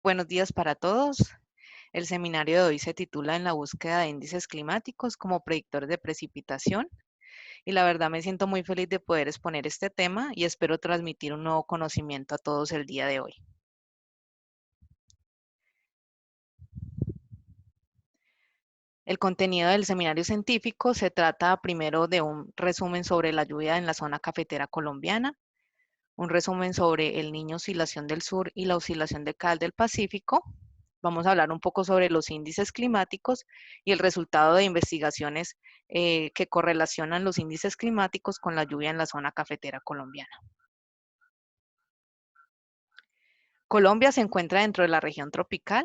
Buenos días para todos. El seminario de hoy se titula En la búsqueda de índices climáticos como predictores de precipitación y la verdad me siento muy feliz de poder exponer este tema y espero transmitir un nuevo conocimiento a todos el día de hoy. El contenido del seminario científico se trata primero de un resumen sobre la lluvia en la zona cafetera colombiana, un resumen sobre el Niño Oscilación del Sur y la oscilación de Cal del Pacífico. Vamos a hablar un poco sobre los índices climáticos y el resultado de investigaciones que correlacionan los índices climáticos con la lluvia en la zona cafetera colombiana. Colombia se encuentra dentro de la región tropical,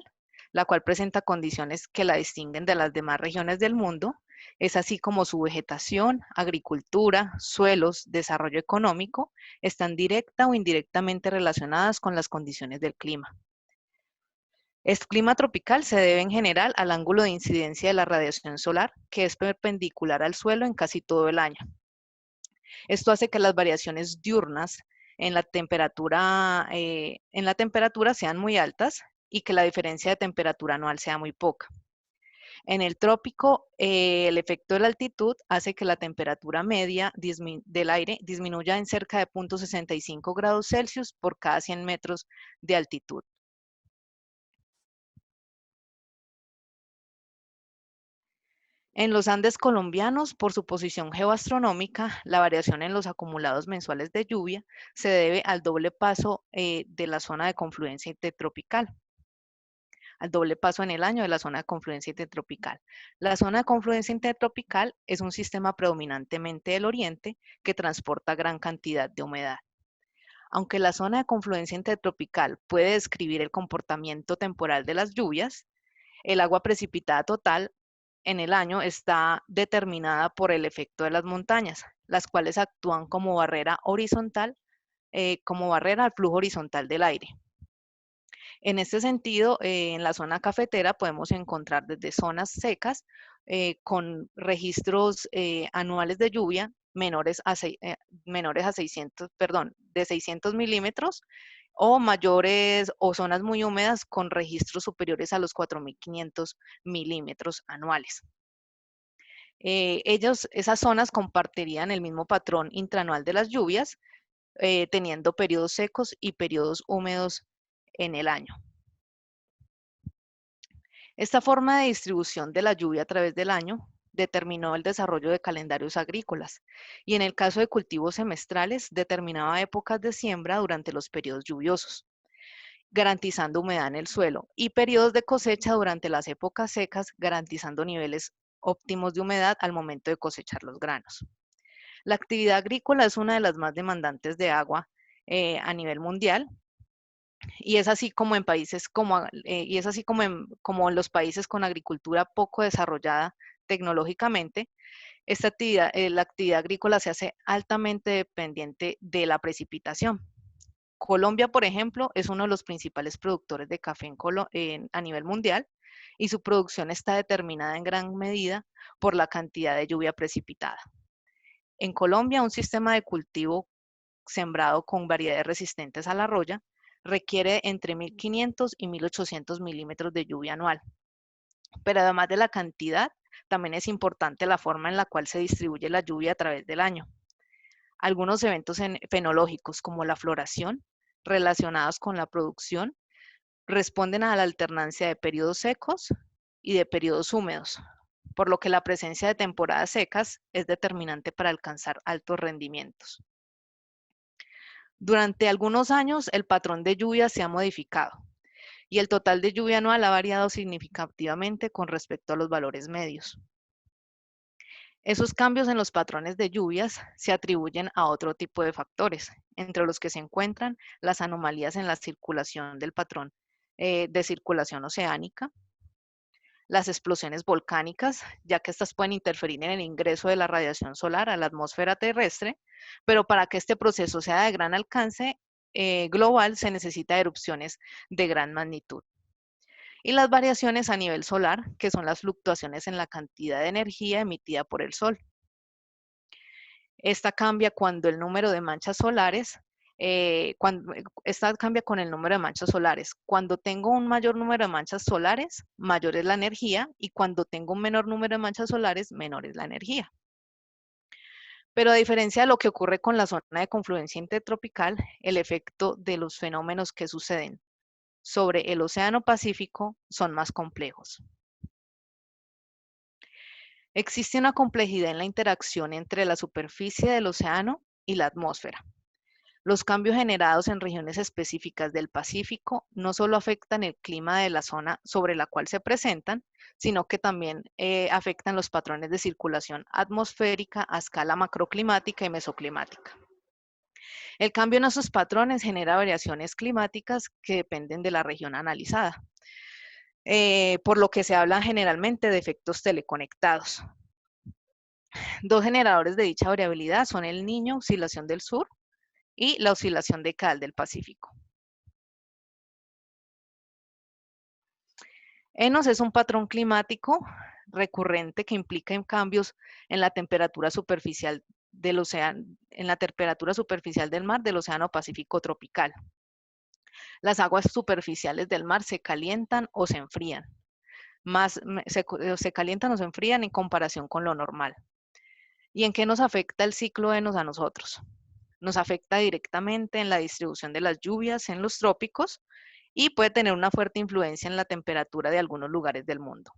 la cual presenta condiciones que la distinguen de las demás regiones del mundo, es así como su vegetación, agricultura, suelos, desarrollo económico, están directa o indirectamente relacionadas con las condiciones del clima. El clima tropical se debe en general al ángulo de incidencia de la radiación solar, que es perpendicular al suelo en casi todo el año. Esto hace que las variaciones diurnas en la temperatura sean muy altas y que la diferencia de temperatura anual sea muy poca. En el trópico, el efecto de la altitud hace que la temperatura media del aire disminuya en cerca de 0.65 grados Celsius por cada 100 metros de altitud. En los Andes colombianos, por su posición geoastronómica, la variación en los acumulados mensuales de lluvia se debe al doble paso de la zona de confluencia intertropical, al doble paso en el año de la zona de confluencia intertropical. La zona de confluencia intertropical es un sistema predominantemente del oriente que transporta gran cantidad de humedad. Aunque la zona de confluencia intertropical puede describir el comportamiento temporal de las lluvias, el agua precipitada total en el año está determinada por el efecto de las montañas, las cuales actúan como barrera horizontal, como barrera al flujo horizontal del aire. En este sentido, en la zona cafetera podemos encontrar desde zonas secas con registros anuales de lluvia menores a 600, perdón, de 600 milímetros o mayores o zonas muy húmedas con registros superiores a los 4.500 milímetros anuales. Esas zonas compartirían el mismo patrón intraanual de las lluvias, teniendo periodos secos y periodos húmedos en el año. Esta forma de distribución de la lluvia a través del año determinó el desarrollo de calendarios agrícolas y en el caso de cultivos semestrales determinaba épocas de siembra durante los periodos lluviosos, garantizando humedad en el suelo, y periodos de cosecha durante las épocas secas, garantizando niveles óptimos de humedad al momento de cosechar los granos. La actividad agrícola es una de las más demandantes de agua a nivel mundial y es así como en países como en los países con agricultura poco desarrollada tecnológicamente, la actividad agrícola se hace altamente dependiente de la precipitación. Colombia, por ejemplo, es uno de los principales productores de café a nivel mundial y su producción está determinada en gran medida por la cantidad de lluvia precipitada. En Colombia, un sistema de cultivo sembrado con variedades resistentes a la roya requiere entre 1.500 y 1.800 milímetros de lluvia anual. Pero además de la cantidad, también es importante la forma en la cual se distribuye la lluvia a través del año. Algunos eventos fenológicos, como la floración, relacionados con la producción, responden a la alternancia de periodos secos y de periodos húmedos, por lo que la presencia de temporadas secas es determinante para alcanzar altos rendimientos. Durante algunos años, el patrón de lluvia se ha modificado y el total de lluvia anual ha variado significativamente con respecto a los valores medios. Esos cambios en los patrones de lluvias se atribuyen a otro tipo de factores, entre los que se encuentran las anomalías en la circulación del patrón de circulación oceánica, las explosiones volcánicas, ya que estas pueden interferir en el ingreso de la radiación solar a la atmósfera terrestre, pero para que este proceso sea de gran alcance global se necesita erupciones de gran magnitud. Y las variaciones a nivel solar, que son las fluctuaciones en la cantidad de energía emitida por el Sol. Esta cambia cuando el número de manchas solares Esta cambia con el número de manchas solares. Cuando tengo un mayor número de manchas solares, mayor es la energía, y cuando tengo un menor número de manchas solares, menor es la energía. Pero a diferencia de lo que ocurre con la zona de confluencia intertropical, el efecto de los fenómenos que suceden sobre el Océano Pacífico son más complejos. Existe una complejidad en la interacción entre la superficie del océano y la atmósfera. Los cambios generados en regiones específicas del Pacífico no solo afectan el clima de la zona sobre la cual se presentan, sino que también afectan los patrones de circulación atmosférica a escala macroclimática y mesoclimática. El cambio en esos patrones genera variaciones climáticas que dependen de la región analizada, por lo que se habla generalmente de efectos teleconectados. Dos generadores de dicha variabilidad son el Niño, oscilación del sur, y la oscilación decadal del Pacífico. ENOS es un patrón climático recurrente que implica cambios en la temperatura superficial del océano, en la temperatura superficial del mar del Océano Pacífico tropical. Las aguas superficiales del mar se calientan o se enfrían. Se calientan o se enfrían en comparación con lo normal. ¿Y en qué nos afecta el ciclo ENOS a nosotros? Nos afecta directamente en la distribución de las lluvias en los trópicos y puede tener una fuerte influencia en la temperatura de algunos lugares del mundo.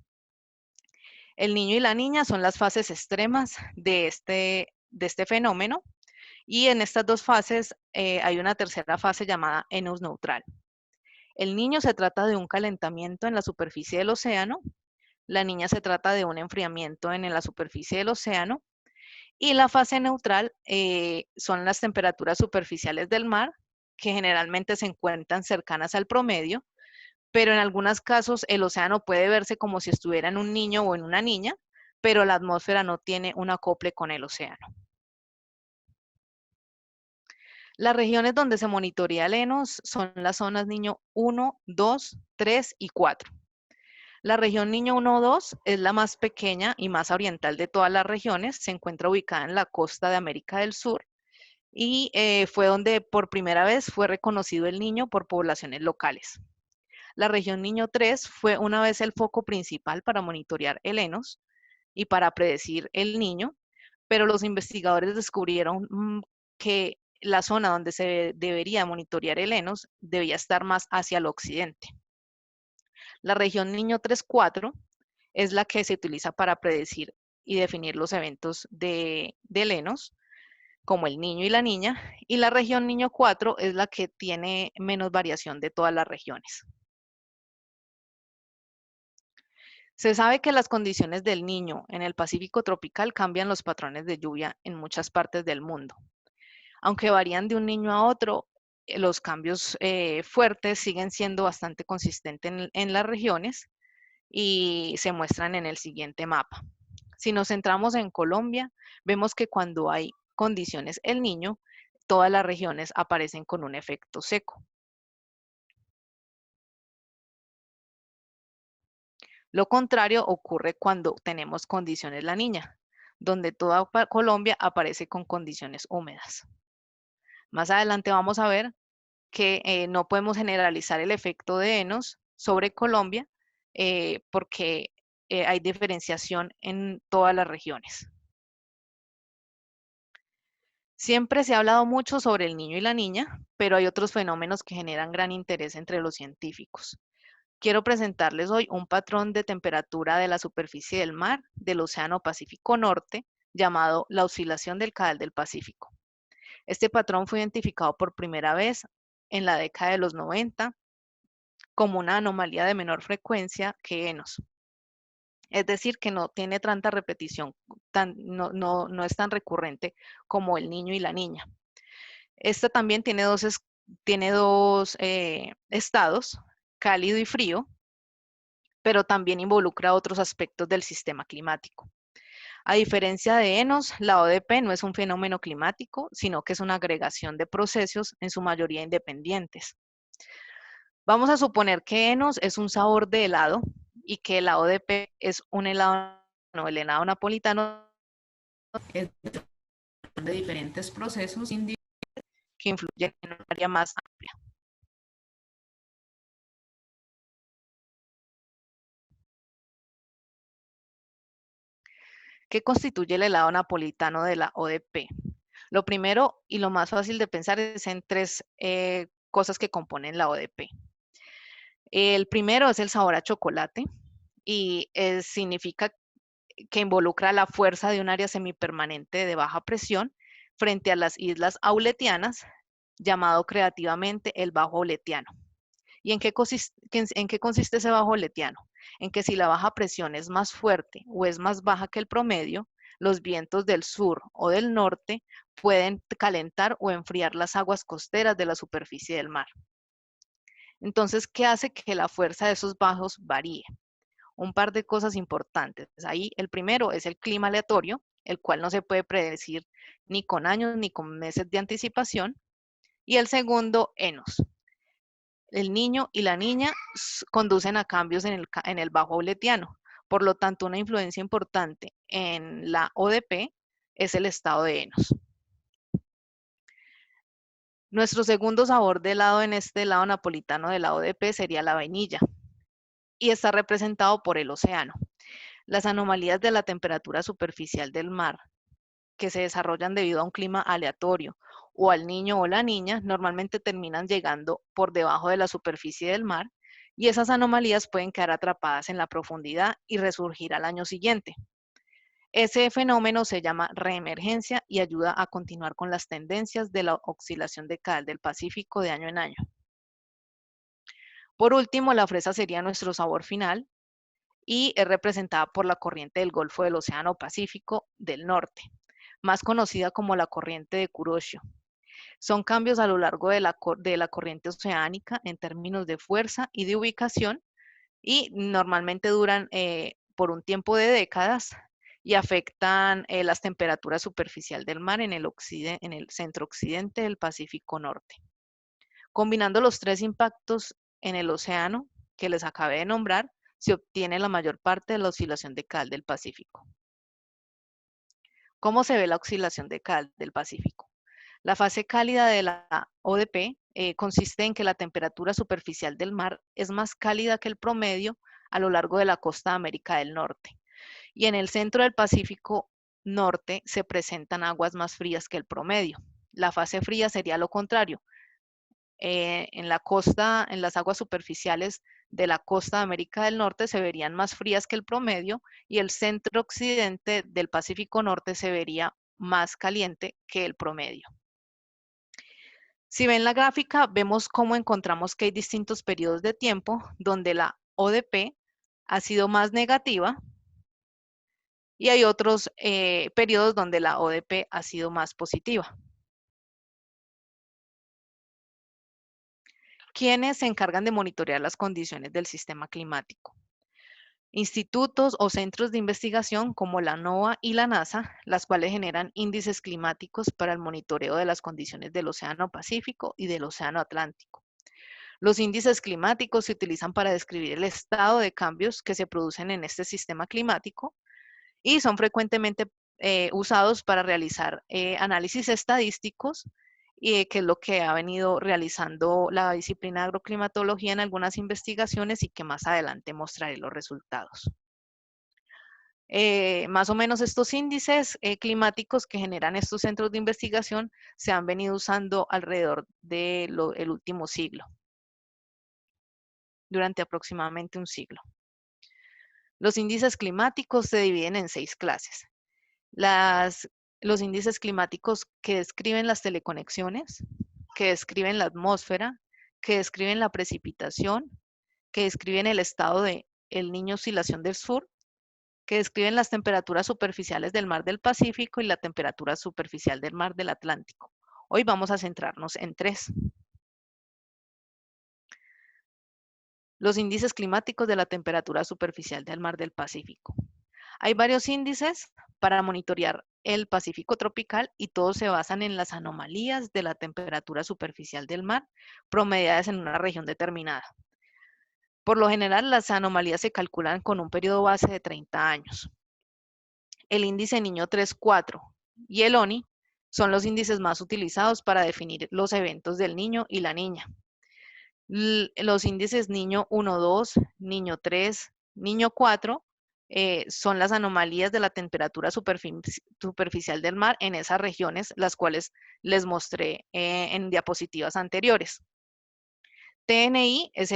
El Niño y la Niña son las fases extremas de este fenómeno, y en estas dos fases hay una tercera fase llamada ENOS neutral. El Niño se trata de un calentamiento en la superficie del océano, la Niña se trata de un enfriamiento en la superficie del océano, y la fase neutral son las temperaturas superficiales del mar, que generalmente se encuentran cercanas al promedio, pero en algunos casos el océano puede verse como si estuviera en un niño o en una niña, pero la atmósfera no tiene un acople con el océano. Las regiones donde se monitorea el ENOS son las zonas Niño 1, 2, 3 y 4. La región Niño 1 o 2 es la más pequeña y más oriental de todas las regiones. Se encuentra ubicada en la costa de América del Sur y fue donde por primera vez fue reconocido el niño por poblaciones locales. La región Niño 3 fue una vez el foco principal para monitorear el ENOS y para predecir el niño, pero los investigadores descubrieron que la zona donde se debería monitorear el ENOS debía estar más hacia el occidente. La región Niño 3-4 es la que se utiliza para predecir y definir los eventos del ENOS, como el niño y la niña, y la región Niño 4 es la que tiene menos variación de todas las regiones. Se sabe que las condiciones del niño en el Pacífico tropical cambian los patrones de lluvia en muchas partes del mundo. Aunque varían de un niño a otro, los cambios fuertes siguen siendo bastante consistentes en las regiones y se muestran en el siguiente mapa. Si nos centramos en Colombia, vemos que cuando hay condiciones El Niño, todas las regiones aparecen con un efecto seco. Lo contrario ocurre cuando tenemos condiciones La Niña, donde toda Colombia aparece con condiciones húmedas. Más adelante vamos a ver que no podemos generalizar el efecto de ENOS sobre Colombia porque hay diferenciación en todas las regiones. Siempre se ha hablado mucho sobre el niño y la niña, pero hay otros fenómenos que generan gran interés entre los científicos. Quiero presentarles hoy un patrón de temperatura de la superficie del mar del Océano Pacífico Norte, llamado la oscilación del Canal del Pacífico. Este patrón fue identificado por primera vez en la década de los 90 como una anomalía de menor frecuencia que ENOS. Es decir, que no tiene tanta repetición, no es tan recurrente como el niño y la niña. Esta también tiene dos estados, cálido y frío, pero también involucra otros aspectos del sistema climático. A diferencia de ENOS, la ODP no es un fenómeno climático, sino que es una agregación de procesos, en su mayoría independientes. Vamos a suponer que ENOS es un sabor de helado y que la ODP es un helado, no, el helado napolitano es de diferentes procesos que influyen en un área más amplia. ¿Qué constituye el helado napolitano de la ODP? Lo primero y lo más fácil de pensar es en tres cosas que componen la ODP. El primero es el sabor a chocolate y significa que involucra la fuerza de un área semipermanente de baja presión frente a las islas auletianas, llamado creativamente el bajo auletiano. ¿Y en qué consiste ese bajo auletiano? En que si la baja presión es más fuerte o es más baja que el promedio, los vientos del sur o del norte pueden calentar o enfriar las aguas costeras de la superficie del mar. Entonces, ¿qué hace que la fuerza de esos bajos varíe? Un par de cosas importantes. Ahí el primero es el clima aleatorio, el cual no se puede predecir ni con años ni con meses de anticipación. Y el segundo, enos. El niño y la niña conducen a cambios en el bajo auletiano. Por lo tanto, una influencia importante en la ODP es el estado de enos. Nuestro segundo sabor de helado en este helado napolitano de la ODP sería la vainilla y está representado por el océano. Las anomalías de la temperatura superficial del mar que se desarrollan debido a un clima aleatorio o al niño o la niña normalmente terminan llegando por debajo de la superficie del mar y esas anomalías pueden quedar atrapadas en la profundidad y resurgir al año siguiente. Ese fenómeno se llama reemergencia y ayuda a continuar con las tendencias de la oscilación decadal del Pacífico de año en año. Por último, la fresa sería nuestro sabor final y es representada por la corriente del Golfo del Océano Pacífico del Norte, más conocida como la corriente de Kuroshio. Son cambios a lo largo de la corriente oceánica en términos de fuerza y de ubicación y normalmente duran por un tiempo de décadas y afectan las temperaturas superficial del mar en el centro occidente del Pacífico Norte. Combinando los tres impactos en el océano que les acabé de nombrar, se obtiene la mayor parte de la oscilación decadal del Pacífico. ¿Cómo se ve la oscilación decadal del Pacífico? La fase cálida de la ODP consiste en que la temperatura superficial del mar es más cálida que el promedio a lo largo de la costa de América del Norte. Y en el centro del Pacífico Norte se presentan aguas más frías que el promedio. La fase fría sería lo contrario. En la costa, en las aguas superficiales de la costa de América del Norte se verían más frías que el promedio y el centro occidente del Pacífico Norte se vería más caliente que el promedio. Si ven la gráfica, vemos cómo encontramos que hay distintos periodos de tiempo donde la ODP ha sido más negativa y hay otros periodos donde la ODP ha sido más positiva. ¿Quiénes se encargan de monitorear las condiciones del sistema climático? Institutos o centros de investigación como la NOAA y la NASA, las cuales generan índices climáticos para el monitoreo de las condiciones del Océano Pacífico y del Océano Atlántico. Los índices climáticos se utilizan para describir el estado de cambios que se producen en este sistema climático y son frecuentemente usados para realizar análisis estadísticos, que es lo que ha venido realizando la disciplina de agroclimatología en algunas investigaciones y que más adelante mostraré los resultados. Más o menos estos índices climáticos que generan estos centros de investigación se han venido usando alrededor del último siglo, durante aproximadamente un siglo. Los índices climáticos se dividen en 6 clases. Los índices climáticos que describen las teleconexiones, que describen la atmósfera, que describen la precipitación, que describen el estado de El Niño Oscilación del Sur, que describen las temperaturas superficiales del mar del Pacífico y la temperatura superficial del mar del Atlántico. Hoy vamos a centrarnos en 3. Los índices climáticos de la temperatura superficial del mar del Pacífico. Hay varios índices para monitorear el Pacífico tropical y todos se basan en las anomalías de la temperatura superficial del mar promediadas en una región determinada. Por lo general, las anomalías se calculan con un periodo base de 30 años. El índice Niño 3-4 y el ONI Son los índices más utilizados para definir los eventos del niño y la niña. Los índices niño 1, 2, niño 3, niño 4 son las anomalías de la temperatura superficial del mar en esas regiones, las cuales les mostré en diapositivas anteriores. TNI es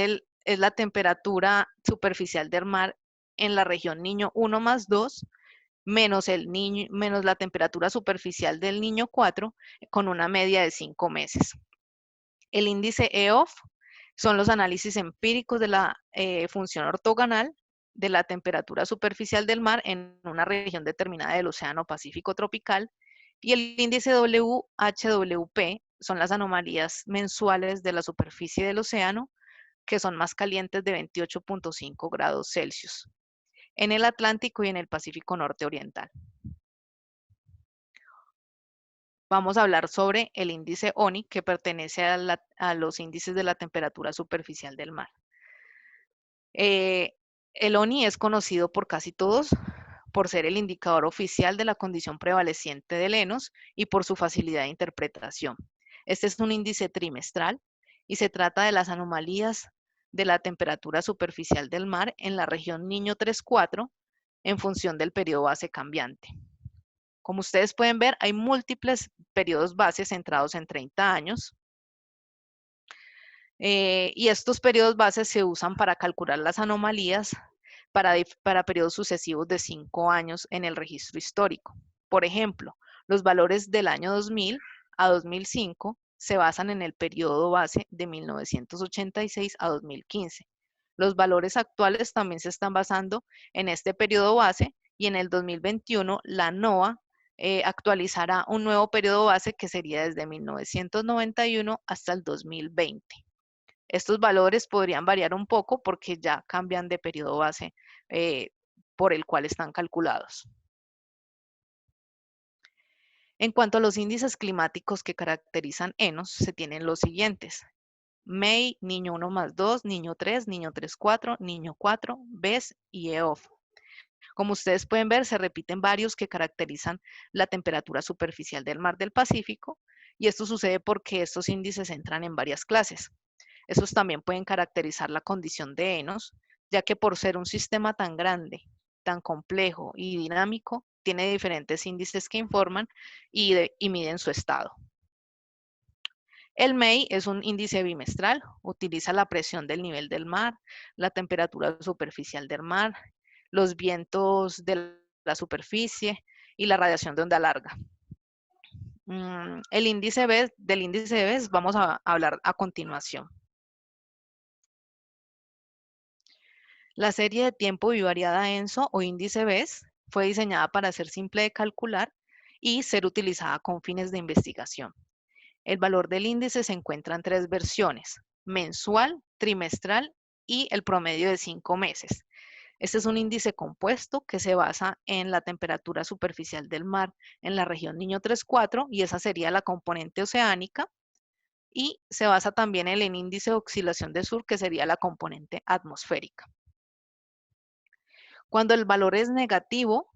la temperatura superficial del mar en la región niño 1 más 2, menos la temperatura superficial del niño 4, con una media de 5 meses. El índice EOF son los análisis empíricos de la función ortogonal de la temperatura superficial del mar en una región determinada del Océano Pacífico tropical. Y el índice WHWP son las anomalías mensuales de la superficie del océano, que son más calientes de 28.5 grados Celsius, en el Atlántico y en el Pacífico Norte Oriental. Vamos a hablar sobre el índice ONI, que pertenece a los índices de la temperatura superficial del mar. El ONI es conocido por casi todos por ser el indicador oficial de la condición prevaleciente del ENOS y por su facilidad de interpretación. Este es un índice trimestral y se trata de las anomalías de la temperatura superficial del mar en la región Niño 3-4 en función del periodo base cambiante. Como ustedes pueden ver, hay múltiples periodos base centrados en 30 años. Y estos periodos bases se usan para calcular las anomalías para periodos sucesivos de 5 años en el registro histórico. Por ejemplo, los valores del año 2000 a 2005 se basan en el periodo base de 1986 a 2015. Los valores actuales también se están basando en este periodo base y en el 2021 la NOAA actualizará un nuevo periodo base que sería desde 1991 hasta el 2020. Estos valores podrían variar un poco porque ya cambian de periodo base por el cual están calculados. En cuanto a los índices climáticos que caracterizan ENOS, se tienen los siguientes. MEI, niño 1 más 2, niño 3, niño 3, 4, niño 4, BES y EOF. Como ustedes pueden ver, se repiten varios que caracterizan la temperatura superficial del mar del Pacífico, y esto sucede porque estos índices entran en varias clases. Estos también pueden caracterizar la condición de ENOS, ya que por ser un sistema tan grande, tan complejo y dinámico, tiene diferentes índices que informan y miden su estado. El MEI es un índice bimestral, utiliza la presión del nivel del mar, la temperatura superficial del mar, los vientos de la superficie y la radiación de onda larga. Del índice de BES vamos a hablar a continuación. La serie de tiempo bivariada ENSO o índice BES fue diseñada para ser simple de calcular y ser utilizada con fines de investigación. El valor del índice se encuentra en 3 versiones: mensual, trimestral y el promedio de 5 meses. Este es un índice compuesto que se basa en la temperatura superficial del mar en la región Niño 3-4, y esa sería la componente oceánica, y se basa también en el índice de oscilación de sur, que sería la componente atmosférica. Cuando el valor es negativo,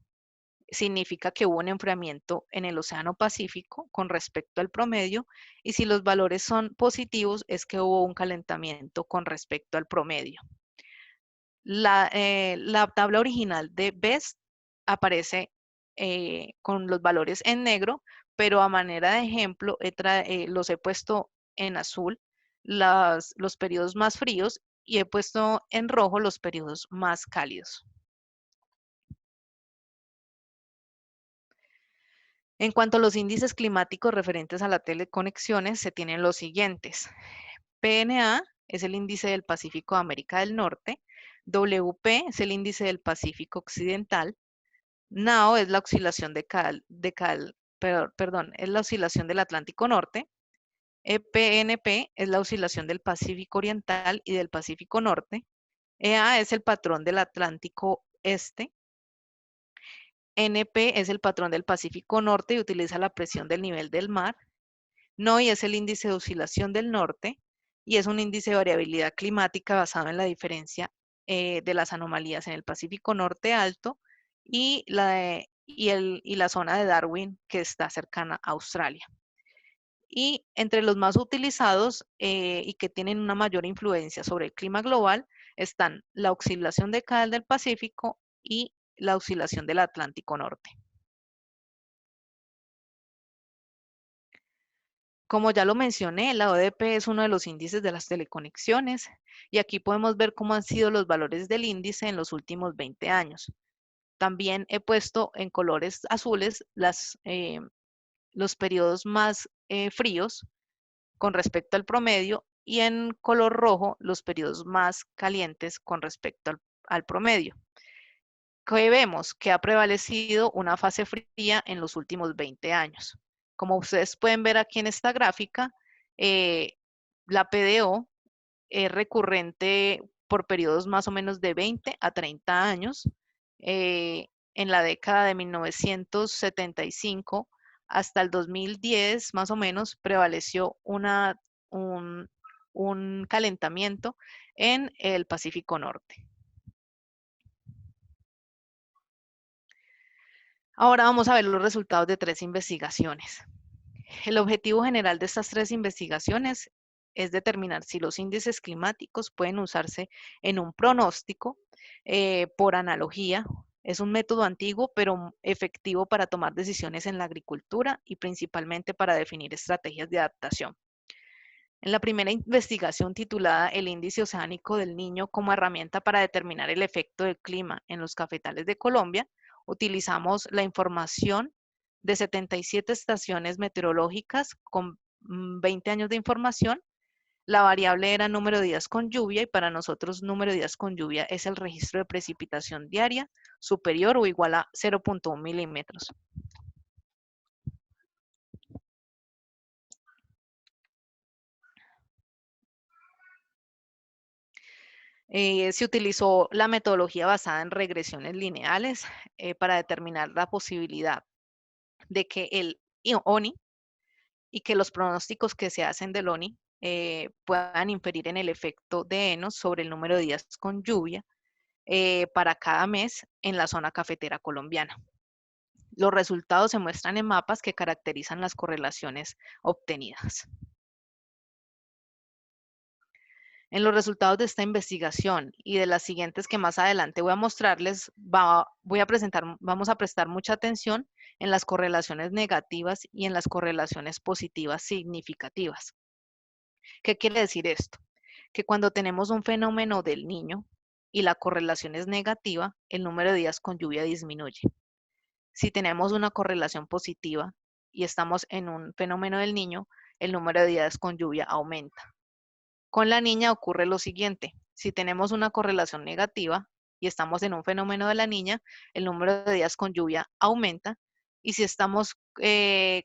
significa que hubo un enfriamiento en el Océano Pacífico con respecto al promedio, y si los valores son positivos, es que hubo un calentamiento con respecto al promedio. La tabla original de BES aparece con los valores en negro, pero a manera de ejemplo los he puesto en azul los periodos más fríos y he puesto en rojo los periodos más cálidos. En cuanto a los índices climáticos referentes a las teleconexiones, se tienen los siguientes. PNA es el índice del Pacífico de América del Norte. WP es el índice del Pacífico Occidental. NAO es la oscilación es la oscilación del Atlántico Norte. EPNP es la oscilación del Pacífico Oriental y del Pacífico Norte. EA es el patrón del Atlántico Este. NP es el patrón del Pacífico Norte y utiliza la presión del nivel del mar. NOI es el índice de oscilación del norte y es un índice de variabilidad climática basado en la diferencia de las anomalías en el Pacífico Norte alto y y la zona de Darwin, que está cercana a Australia. Y entre los más utilizados y que tienen una mayor influencia sobre el clima global están la oscilación decadal del Pacífico y la oscilación del Atlántico Norte. Como ya lo mencioné, la ODP es uno de los índices de las teleconexiones y aquí podemos ver cómo han sido los valores del índice en los últimos 20 años. También he puesto en colores azules los periodos más fríos con respecto al promedio y en color rojo los periodos más calientes con respecto al promedio. ¿Qué vemos? Que ha prevalecido una fase fría en los últimos 20 años. Como ustedes pueden ver aquí en esta gráfica, la PDO es recurrente por periodos más o menos de 20 a 30 años. En la década de 1975 hasta el 2010, más o menos, prevaleció un calentamiento en el Pacífico Norte. Ahora vamos a ver los resultados de 3 investigaciones. El objetivo general de estas 3 investigaciones es determinar si los índices climáticos pueden usarse en un pronóstico por analogía. Es un método antiguo, pero efectivo para tomar decisiones en la agricultura y principalmente para definir estrategias de adaptación. En la primera investigación titulada El índice oceánico del Niño como herramienta para determinar el efecto del clima en los cafetales de Colombia, utilizamos la información de 77 estaciones meteorológicas con 20 años de información. La variable era número de días con lluvia y para nosotros número de días con lluvia es el registro de precipitación diaria superior o igual a 0.1 milímetros. Se utilizó la metodología basada en regresiones lineales para determinar la posibilidad de que el ONI y que los pronósticos que se hacen del ONI puedan inferir en el efecto de ENOS sobre el número de días con lluvia para cada mes en la zona cafetera colombiana. Los resultados se muestran en mapas que caracterizan las correlaciones obtenidas. En los resultados de esta investigación y de las siguientes que más adelante voy a mostrarles, vamos a prestar mucha atención en las correlaciones negativas y en las correlaciones positivas significativas. ¿Qué quiere decir esto? Que cuando tenemos un fenómeno del Niño y la correlación es negativa, el número de días con lluvia disminuye. Si tenemos una correlación positiva y estamos en un fenómeno del Niño, el número de días con lluvia aumenta. Con la niña ocurre lo siguiente. Si tenemos una correlación negativa y estamos en un fenómeno de la niña, el número de días con lluvia aumenta. Y si estamos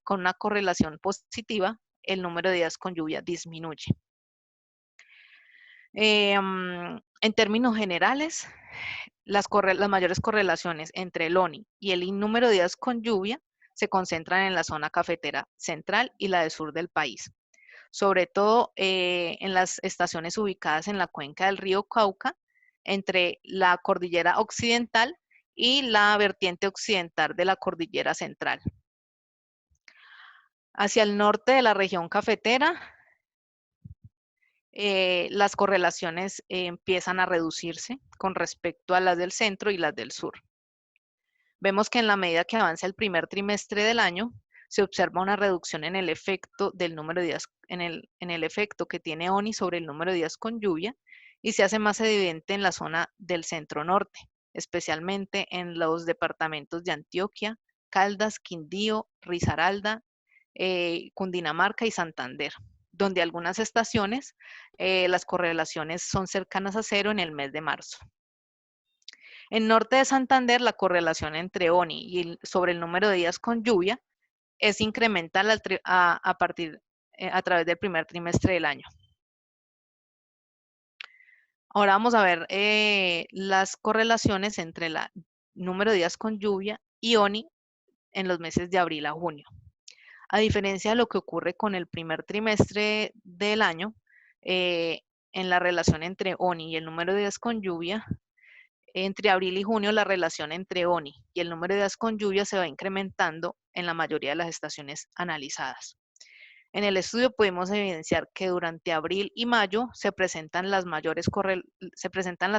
con una correlación positiva, el número de días con lluvia disminuye. En términos generales, las mayores correlaciones entre el ONI y el número de días con lluvia se concentran en la zona cafetera central y la del sur del país, sobre todo en las estaciones ubicadas en la cuenca del río Cauca, entre la cordillera occidental y la vertiente occidental de la cordillera central. Hacia el norte de la región cafetera, las correlaciones empiezan a reducirse con respecto a las del centro y las del sur. Vemos que en la medida que avanza el primer trimestre del año, se observa una reducción en el efecto del número de días, en el efecto que tiene ONI sobre el número de días con lluvia y se hace más evidente en la zona del centro norte, especialmente en los departamentos de Antioquia, Caldas, Quindío, Risaralda, Cundinamarca y Santander, donde algunas estaciones las correlaciones son cercanas a cero en el mes de marzo. En norte de Santander, la correlación entre ONI y sobre el número de días con lluvia es incremental a través del primer trimestre del año. Ahora vamos a ver las correlaciones entre el número de días con lluvia y ONI en los meses de abril a junio. A diferencia de lo que ocurre con el primer trimestre del año, en la relación entre ONI y el número de días con lluvia, Entre abril y junio, la relación entre ONI y el número de días con lluvia se va incrementando en la mayoría de las estaciones analizadas. En el estudio pudimos evidenciar que durante abril y mayo se presentan las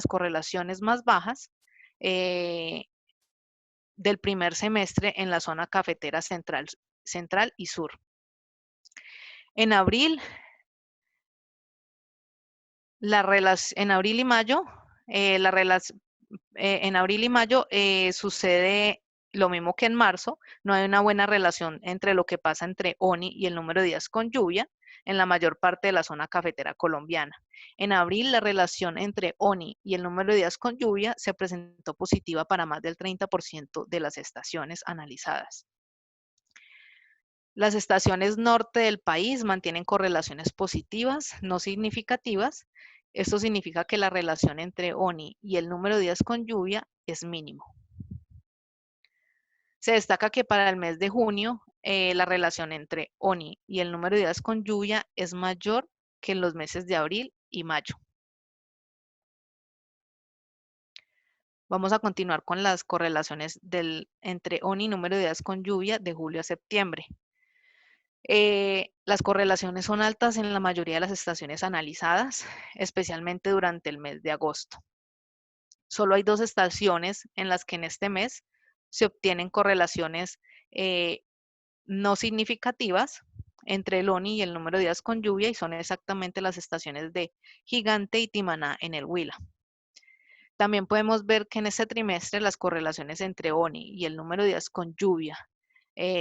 correlaciones más bajas del primer semestre en la zona cafetera central y sur. En abril, en abril y mayo, sucede lo mismo que en marzo. No hay una buena relación entre lo que pasa entre ONI y el número de días con lluvia en la mayor parte de la zona cafetera colombiana. En abril, la relación entre ONI y el número de días con lluvia se presentó positiva para más del 30% de las estaciones analizadas. Las estaciones norte del país mantienen correlaciones positivas, no significativas. Esto significa que la relación entre ONI y el número de días con lluvia es mínimo. Se destaca que para el mes de junio, la relación entre ONI y el número de días con lluvia es mayor que en los meses de abril y mayo. Vamos a continuar con las correlaciones entre ONI y número de días con lluvia de julio a septiembre. Las correlaciones son altas en la mayoría de las estaciones analizadas, especialmente durante el mes de agosto. Solo hay 2 estaciones en las que en este mes se obtienen correlaciones no significativas entre el ONI y el número de días con lluvia, y son exactamente las estaciones de Gigante y Timaná en el Huila. También podemos ver que en este trimestre las correlaciones entre ONI y el número de días con lluvia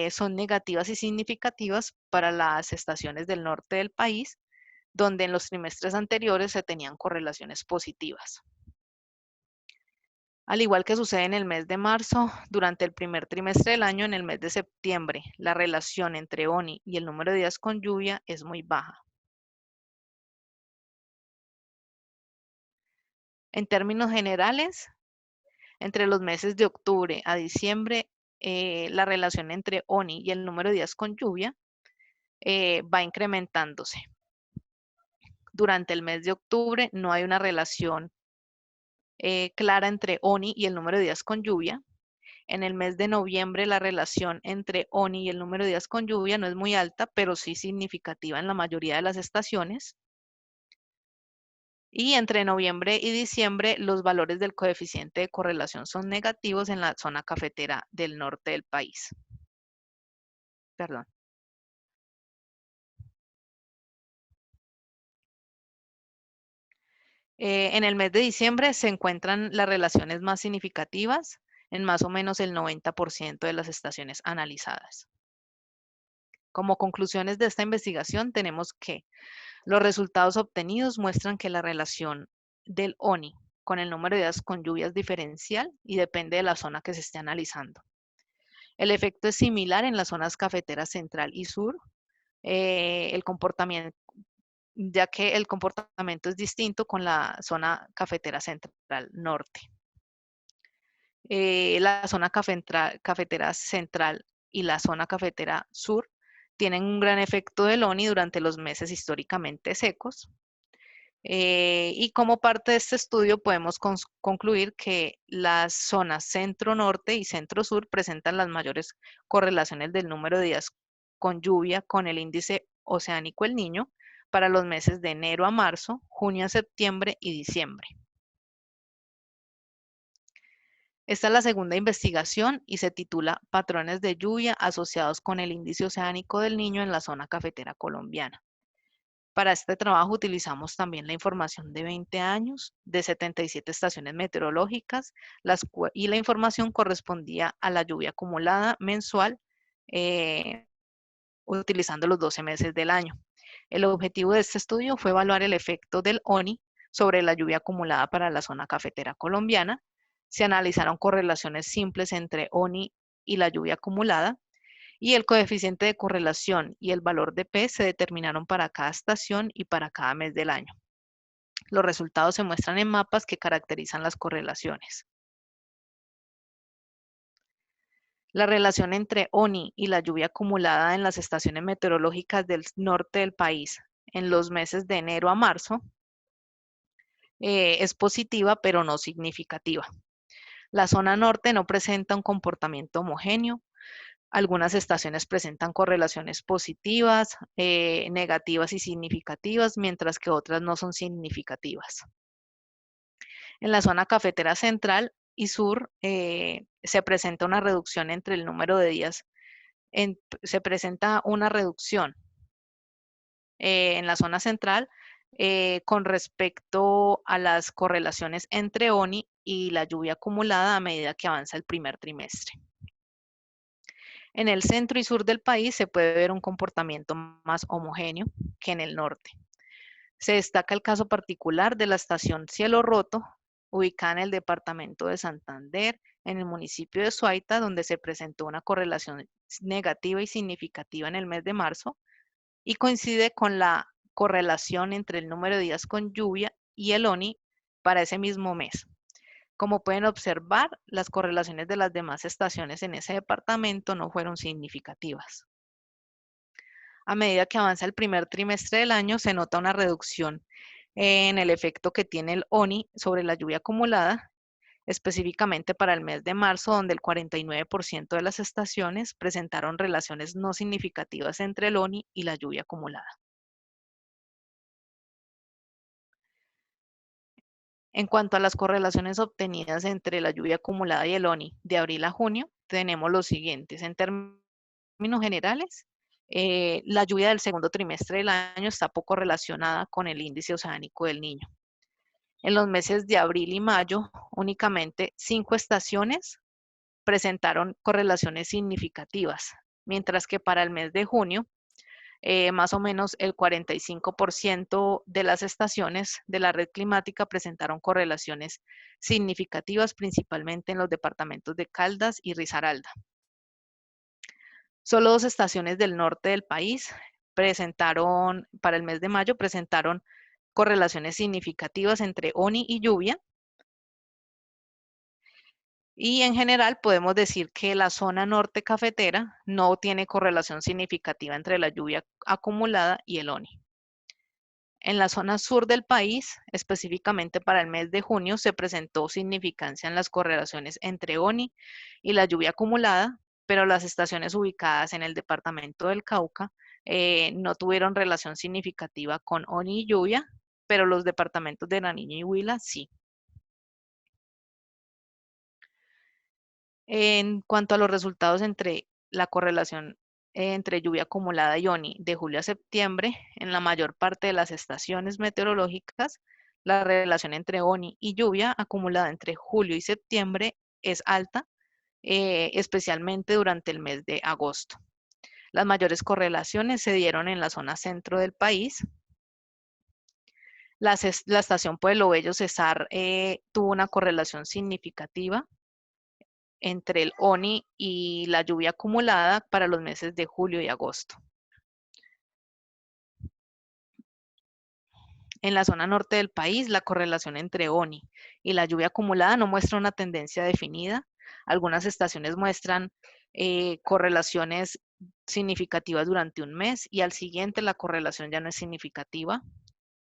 son negativas y significativas para las estaciones del norte del país, donde en los trimestres anteriores se tenían correlaciones positivas. Al igual que sucede en el mes de marzo, durante el primer trimestre del año, en el mes de septiembre, la relación entre ONI y el número de días con lluvia es muy baja. En términos generales, entre los meses de octubre a diciembre, la relación entre ONI y el número de días con lluvia va incrementándose. Durante el mes de octubre no hay una relación clara entre ONI y el número de días con lluvia. En el mes de noviembre la relación entre ONI y el número de días con lluvia no es muy alta, pero sí significativa en la mayoría de las estaciones. Y entre noviembre y diciembre los valores del coeficiente de correlación son negativos en la zona cafetera del norte del país. Perdón. En el mes de diciembre se encuentran las relaciones más significativas en más o menos el 90% de las estaciones analizadas. Como conclusiones de esta investigación tenemos que los resultados obtenidos muestran que la relación del ONI con el número de días con lluvia es diferencial y depende de la zona que se esté analizando. El efecto es similar en las zonas cafeteras central y sur. Ya que el comportamiento es distinto con la zona cafetera central norte. La zona cafetera central y la zona cafetera sur tienen un gran efecto del ONI durante los meses históricamente secos. Y como parte de este estudio podemos concluir que las zonas centro-norte y centro-sur presentan las mayores correlaciones del número de días con lluvia con el índice oceánico El Niño para los meses de enero a marzo, junio a septiembre y diciembre. Esta es la segunda investigación y se titula Patrones de lluvia asociados con el índice oceánico del Niño en la zona cafetera colombiana. Para este trabajo utilizamos también la información de 20 años, de 77 estaciones meteorológicas, y la información correspondía a la lluvia acumulada mensual, utilizando los 12 meses del año. El objetivo de este estudio fue evaluar el efecto del ONI sobre la lluvia acumulada para la zona cafetera colombiana. Se analizaron correlaciones simples entre ONI y la lluvia acumulada, y el coeficiente de correlación y el valor de P se determinaron para cada estación y para cada mes del año. Los resultados se muestran en mapas que caracterizan las correlaciones. La relación entre ONI y la lluvia acumulada en las estaciones meteorológicas del norte del país en los meses de enero a marzo es positiva, pero no significativa. La zona norte no presenta un comportamiento homogéneo. Algunas estaciones presentan correlaciones positivas, negativas y significativas, mientras que otras no son significativas. En la zona cafetera central y sur se presenta una reducción entre el número de días. Se presenta una reducción en la zona central con respecto a las correlaciones entre ONI y la lluvia acumulada a medida que avanza el primer trimestre. En el centro y sur del país se puede ver un comportamiento más homogéneo que en el norte. Se destaca el caso particular de la estación Cielo Roto, ubicada en el departamento de Santander, en el municipio de Suaita, donde se presentó una correlación negativa y significativa en el mes de marzo, y coincide con la correlación entre el número de días con lluvia y el ONI para ese mismo mes. Como pueden observar, las correlaciones de las demás estaciones en ese departamento no fueron significativas. A medida que avanza el primer trimestre del año, se nota una reducción en el efecto que tiene el ONI sobre la lluvia acumulada, específicamente para el mes de marzo, donde el 49% de las estaciones presentaron relaciones no significativas entre el ONI y la lluvia acumulada. En cuanto a las correlaciones obtenidas entre la lluvia acumulada y el ONI de abril a junio, tenemos los siguientes. En términos generales, la lluvia del segundo trimestre del año está poco relacionada con el índice oceánico del Niño. En los meses de abril y mayo, únicamente 5 estaciones presentaron correlaciones significativas, mientras que para el mes de junio, más o menos el 45% de las estaciones de la red climática presentaron correlaciones significativas, principalmente en los departamentos de Caldas y Risaralda. Solo 2 estaciones del norte del país presentaron, para el mes de mayo, presentaron correlaciones significativas entre ONI y lluvia. Y en general podemos decir que la zona norte cafetera no tiene correlación significativa entre la lluvia acumulada y el ONI. En la zona sur del país, específicamente para el mes de junio, se presentó significancia en las correlaciones entre ONI y la lluvia acumulada, pero las estaciones ubicadas en el departamento del Cauca no tuvieron relación significativa con ONI y lluvia, pero los departamentos de Nariño y Huila sí. En cuanto a los resultados entre la correlación entre lluvia acumulada y ONI de julio a septiembre, en la mayor parte de las estaciones meteorológicas, la relación entre ONI y lluvia acumulada entre julio y septiembre es alta, especialmente durante el mes de agosto. Las mayores correlaciones se dieron en la zona centro del país. La estación Pueblo Bello Cesar tuvo una correlación significativa entre el ONI y la lluvia acumulada para los meses de julio y agosto. En la zona norte del país, la correlación entre ONI y la lluvia acumulada no muestra una tendencia definida. Algunas estaciones muestran correlaciones significativas durante un mes y al siguiente la correlación ya no es significativa.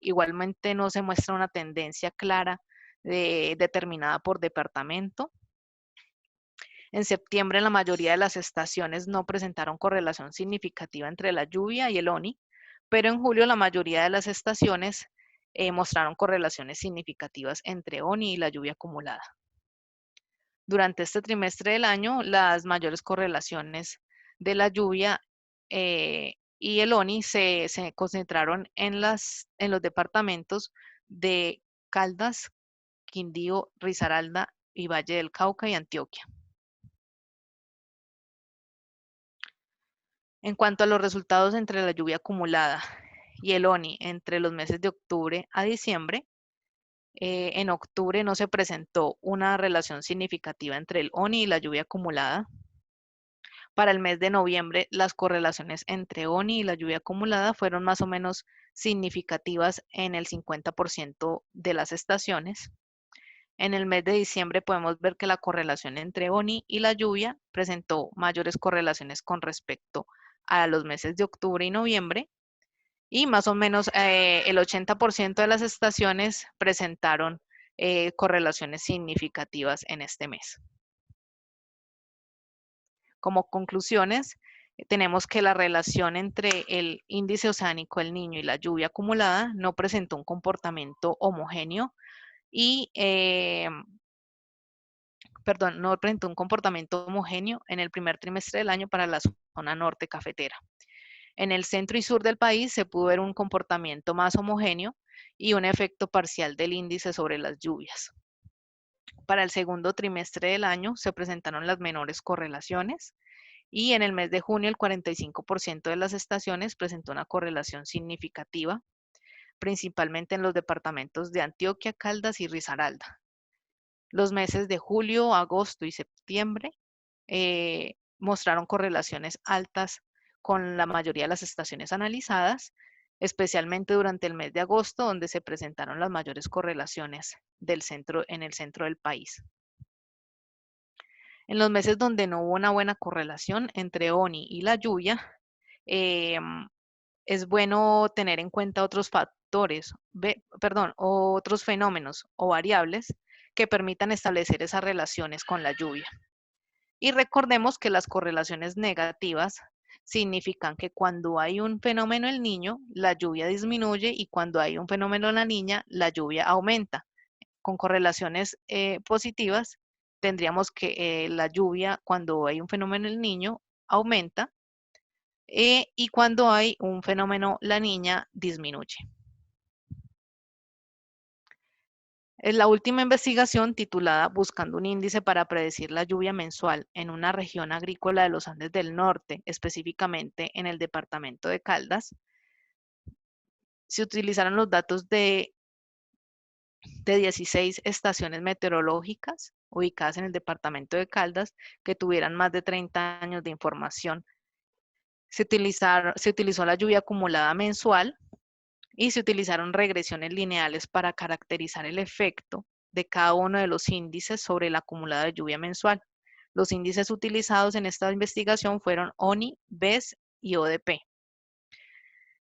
Igualmente no se muestra una tendencia clara determinada por departamento. En septiembre, la mayoría de las estaciones no presentaron correlación significativa entre la lluvia y el ONI, pero en julio la mayoría de las estaciones mostraron correlaciones significativas entre ONI y la lluvia acumulada. Durante este trimestre del año, las mayores correlaciones de la lluvia y el ONI se concentraron en los departamentos de Caldas, Quindío, Risaralda y Valle del Cauca y Antioquia. En cuanto a los resultados entre la lluvia acumulada y el ONI entre los meses de octubre a diciembre, en octubre no se presentó una relación significativa entre el ONI y la lluvia acumulada. Para el mes de noviembre, las correlaciones entre ONI y la lluvia acumulada fueron más o menos significativas en el 50% de las estaciones. En el mes de diciembre podemos ver que la correlación entre ONI y la lluvia presentó mayores correlaciones con respecto a los meses de octubre y noviembre, y más o menos el 80% de las estaciones presentaron correlaciones significativas en este mes. Como conclusiones, tenemos que la relación entre el índice oceánico del Niño y la lluvia acumulada no presentó un comportamiento homogéneo y, no presentó un comportamiento homogéneo en el primer trimestre del año para la zona norte cafetera. En el centro y sur del país se pudo ver un comportamiento más homogéneo y un efecto parcial del índice sobre las lluvias. Para el segundo trimestre del año se presentaron las menores correlaciones y en el mes de junio el 45% de las estaciones presentó una correlación significativa, principalmente en los departamentos de Antioquia, Caldas y Risaralda. Los meses de julio, agosto y septiembre mostraron correlaciones altas con la mayoría de las estaciones analizadas, especialmente durante el mes de agosto, donde se presentaron las mayores correlaciones en el centro del país. En los meses donde no hubo una buena correlación entre ONI y la lluvia, es bueno tener en cuenta otros factores, otros fenómenos o variables que permitan establecer esas relaciones con la lluvia. Y recordemos que las correlaciones negativas significan que cuando hay un fenómeno El Niño, la lluvia disminuye y cuando hay un fenómeno La Niña, la lluvia aumenta. Con correlaciones positivas, tendríamos que la lluvia, cuando hay un fenómeno El Niño, aumenta y cuando hay un fenómeno La Niña, disminuye. En la última investigación titulada Buscando un índice para predecir la lluvia mensual en una región agrícola de los Andes del Norte, específicamente en el departamento de Caldas, se utilizaron los datos de 16 estaciones meteorológicas ubicadas en el departamento de Caldas que tuvieran más de 30 años de información. Se utilizó la lluvia acumulada mensual y se utilizaron regresiones lineales para caracterizar el efecto de cada uno de los índices sobre el acumulado de lluvia mensual. Los índices utilizados en esta investigación fueron ONI, BES y ODP.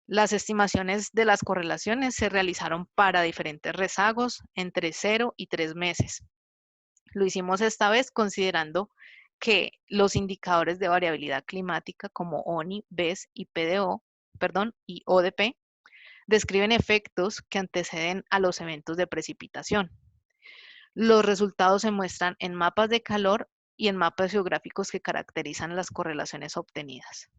Las estimaciones de las correlaciones se realizaron para diferentes rezagos entre 0 y 3 meses. Lo hicimos esta vez considerando que los indicadores de variabilidad climática como ONI, BES y y ODP describen efectos que anteceden a los eventos de precipitación. Los resultados se muestran en mapas de calor y en mapas geográficos que caracterizan las correlaciones obtenidas.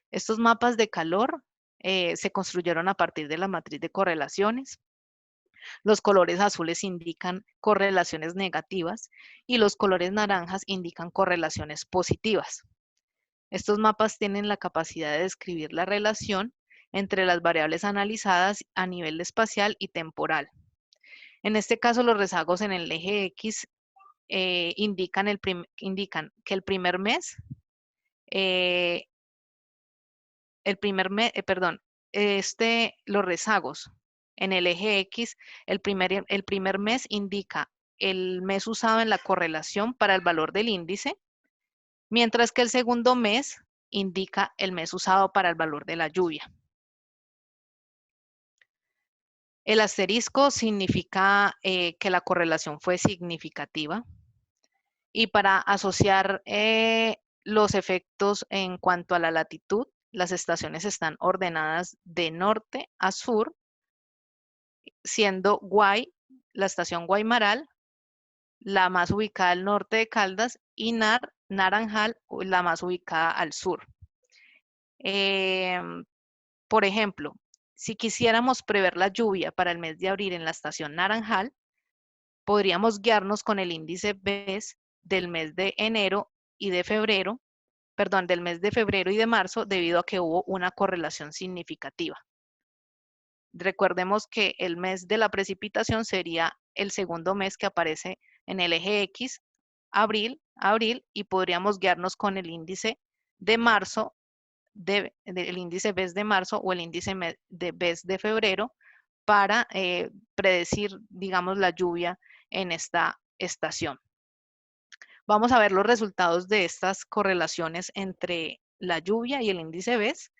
Estos mapas de calor se construyeron a partir de la matriz de correlaciones. Los colores azules indican correlaciones negativas y los colores naranjas indican correlaciones positivas. Estos mapas tienen la capacidad de describir la relación entre las variables analizadas a nivel espacial y temporal. En este caso, los rezagos en el eje X indican que el primer mes, los rezagos en el eje X, el primer mes indica el mes usado en la correlación para el valor del índice, mientras que el segundo mes indica el mes usado para el valor de la lluvia. El asterisco significa que la correlación fue significativa y para asociar los efectos en cuanto a la latitud, las estaciones están ordenadas de norte a sur, siendo la estación Guaymaral, la más ubicada al norte de Caldas, y Naranjal, la más ubicada al sur. Por ejemplo, si quisiéramos prever la lluvia para el mes de abril en la estación Naranjal, podríamos guiarnos con el índice BES del mes de enero y de febrero, del mes de febrero y de marzo, debido a que hubo una correlación significativa. Recordemos que el mes de la precipitación sería el segundo mes que aparece en el eje X, abril, y podríamos guiarnos con el índice de marzo, el índice BES de marzo o el índice de BES de febrero para predecir, digamos, la lluvia en esta estación. Vamos a ver los resultados de estas correlaciones entre la lluvia y el índice BES.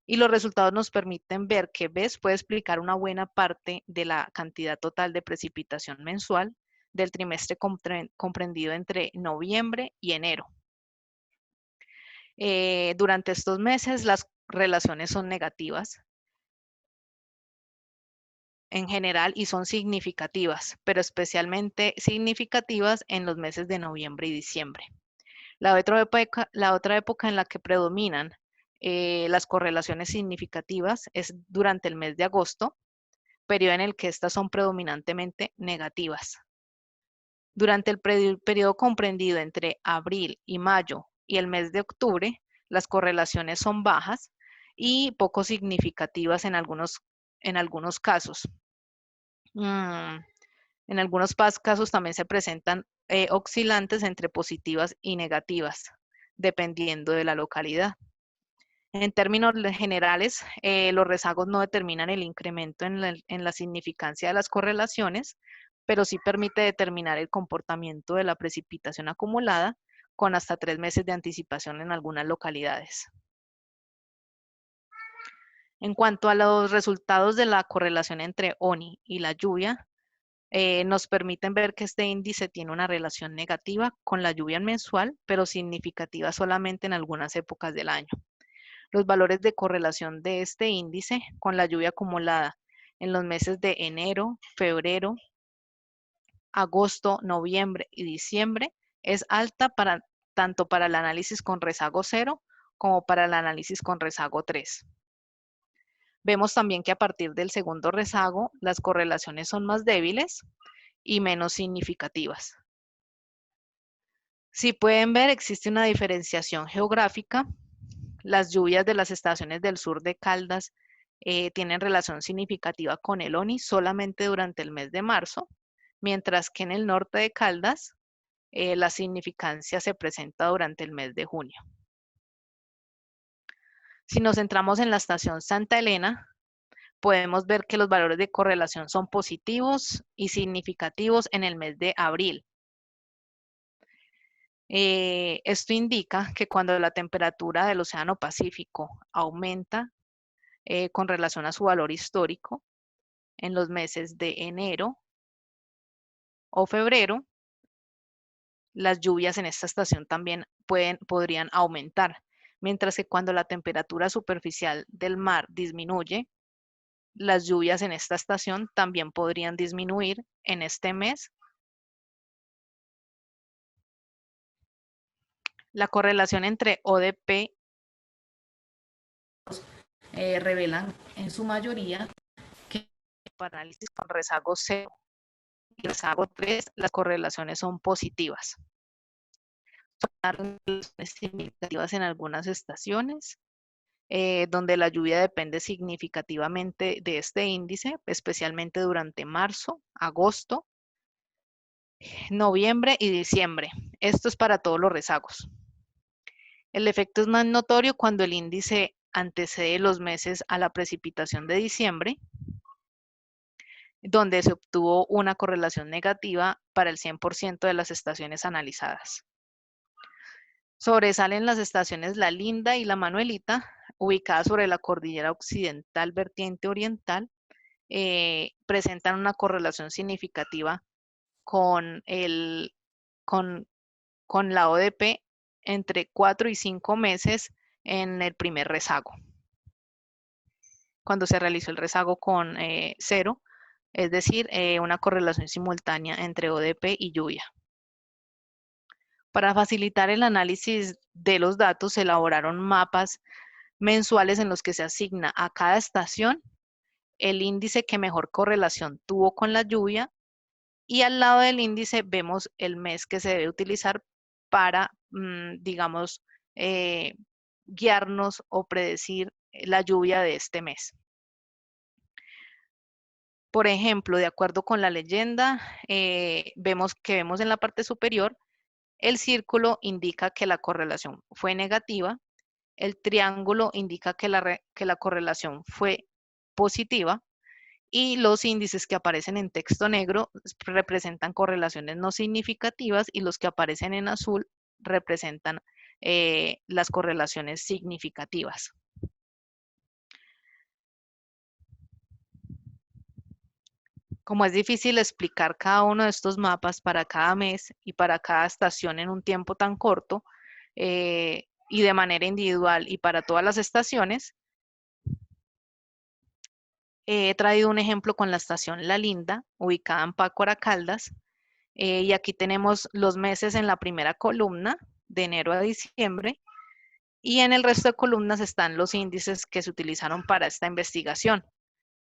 Y los resultados nos permiten ver que BES puede explicar una buena parte de la cantidad total de precipitación mensual del trimestre comprendido entre noviembre y enero. Durante estos meses las relaciones son negativas en general y son significativas, pero especialmente significativas en los meses de noviembre y diciembre. La otra época en la que predominan las correlaciones significativas es durante el mes de agosto, periodo en el que estas son predominantemente negativas. Durante el periodo comprendido entre abril y mayo y el mes de octubre, las correlaciones son bajas y poco significativas en algunos casos. En algunos casos también se presentan oscilantes entre positivas y negativas, dependiendo de la localidad. En términos generales, los rezagos no determinan el incremento en la significancia de las correlaciones, pero sí permite determinar el comportamiento de la precipitación acumulada con hasta 3 meses de anticipación en algunas localidades. En cuanto a los resultados de la correlación entre ONI y la lluvia, nos permiten ver que este índice tiene una relación negativa con la lluvia mensual, pero significativa solamente en algunas épocas del año. Los valores de correlación de este índice con la lluvia acumulada en los meses de enero, febrero, agosto, noviembre y diciembre es alta tanto para el análisis con rezago 0 como para el análisis con rezago 3. Vemos también que a partir del segundo rezago las correlaciones son más débiles y menos significativas. Si pueden ver, existe una diferenciación geográfica. Las lluvias de las estaciones del sur de Caldas tienen relación significativa con el ONI solamente durante el mes de marzo, mientras que en el norte de Caldas la significancia se presenta durante el mes de junio. Si nos centramos en la estación Santa Elena, podemos ver que los valores de correlación son positivos y significativos en el mes de abril. Esto indica que cuando la temperatura del Océano Pacífico aumenta con relación a su valor histórico en los meses de enero o febrero, las lluvias en esta estación también podrían aumentar, mientras que cuando la temperatura superficial del mar disminuye, las lluvias en esta estación también podrían disminuir en este mes. La correlación entre ODP revelan en su mayoría que para análisis con rezago 0 y rezago 3 las correlaciones son positivas. Son significativas en algunas estaciones, donde la lluvia depende significativamente de este índice, especialmente durante marzo, agosto, noviembre y diciembre. Esto es para todos los rezagos. El efecto es más notorio cuando el índice antecede los meses a la precipitación de diciembre, donde se obtuvo una correlación negativa para el 100% de las estaciones analizadas. Sobresalen las estaciones La Linda y La Manuelita, ubicadas sobre la cordillera occidental vertiente oriental, presentan una correlación significativa con la ODP entre 4 y 5 meses en el primer rezago. Cuando se realizó el rezago con 0, es decir, una correlación simultánea entre ODP y lluvia. Para facilitar el análisis de los datos, se elaboraron mapas mensuales en los que se asigna a cada estación el índice que mejor correlación tuvo con la lluvia y al lado del índice vemos el mes que se debe utilizar para, digamos, guiarnos o predecir la lluvia de este mes. Por ejemplo, de acuerdo con la leyenda, vemos en la parte superior el círculo indica que la correlación fue negativa, el triángulo indica que la correlación fue positiva y los índices que aparecen en texto negro representan correlaciones no significativas y los que aparecen en azul representan las correlaciones significativas. Como es difícil explicar cada uno de estos mapas para cada mes y para cada estación en un tiempo tan corto y de manera individual y para todas las estaciones, he traído un ejemplo con la estación La Linda, ubicada en Pácora, Caldas, y aquí tenemos los meses en la primera columna, de enero a diciembre, y en el resto de columnas están los índices que se utilizaron para esta investigación.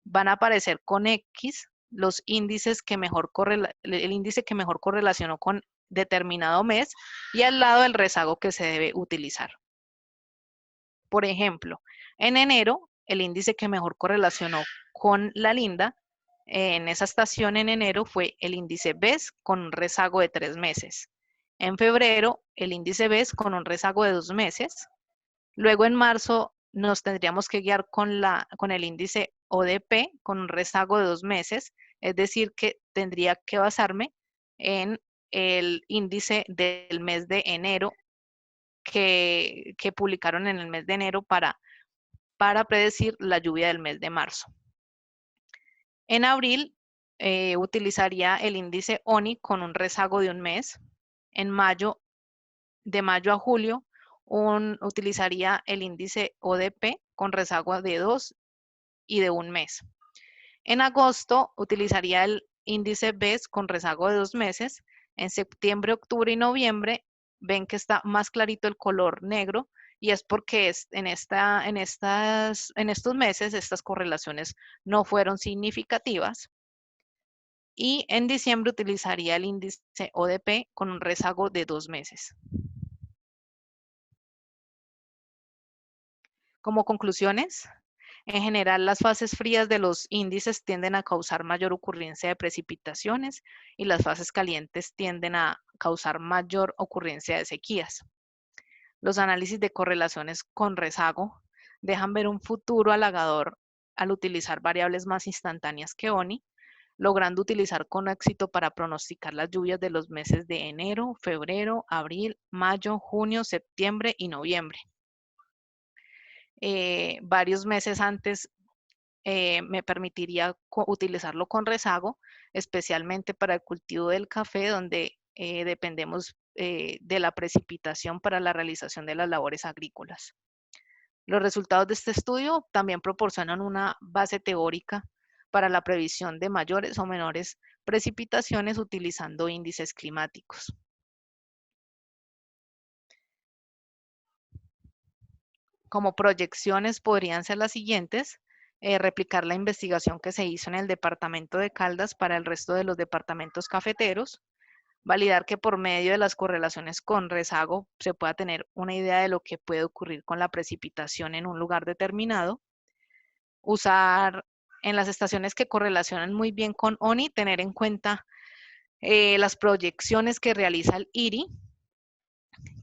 Van a aparecer con X los índices que mejor el índice que mejor correlacionó con determinado mes y al lado el rezago que se debe utilizar. Por ejemplo, en enero, el índice que mejor correlacionó con La Linda en esa estación en enero fue el índice BES con un rezago de 3 meses. En febrero, el índice BES con un rezago de 2 meses. Luego en marzo nos tendríamos que guiar con el índice ODP con un rezago de 2 meses, es decir, que tendría que basarme en el índice del mes de enero que publicaron en el mes de enero para predecir la lluvia del mes de marzo. En abril utilizaría el índice ONI con un rezago de un mes. En mayo, de mayo a julio, utilizaría el índice ODP con rezago de 2 y de un mes. En agosto utilizaría el índice BES con rezago de 2 meses. En septiembre, octubre y noviembre ven que está más clarito el color negro y es porque en estos meses estas correlaciones no fueron significativas. Y en diciembre utilizaría el índice ODP con un rezago de 2 meses. Como conclusiones, en general, las fases frías de los índices tienden a causar mayor ocurrencia de precipitaciones y las fases calientes tienden a causar mayor ocurrencia de sequías. Los análisis de correlaciones con rezago dejan ver un futuro halagador al utilizar variables más instantáneas que ONI, logrando utilizar con éxito para pronosticar las lluvias de los meses de enero, febrero, abril, mayo, junio, septiembre y noviembre. Varios meses antes me permitiría utilizarlo con rezago, especialmente para el cultivo del café, donde dependemos de la precipitación para la realización de las labores agrícolas. Los resultados de este estudio también proporcionan una base teórica para la previsión de mayores o menores precipitaciones utilizando índices climáticos. Como proyecciones podrían ser las siguientes: replicar la investigación que se hizo en el departamento de Caldas para el resto de los departamentos cafeteros, validar que por medio de las correlaciones con rezago se pueda tener una idea de lo que puede ocurrir con la precipitación en un lugar determinado, usar en las estaciones que correlacionan muy bien con ONI, tener en cuenta las proyecciones que realiza el IRI,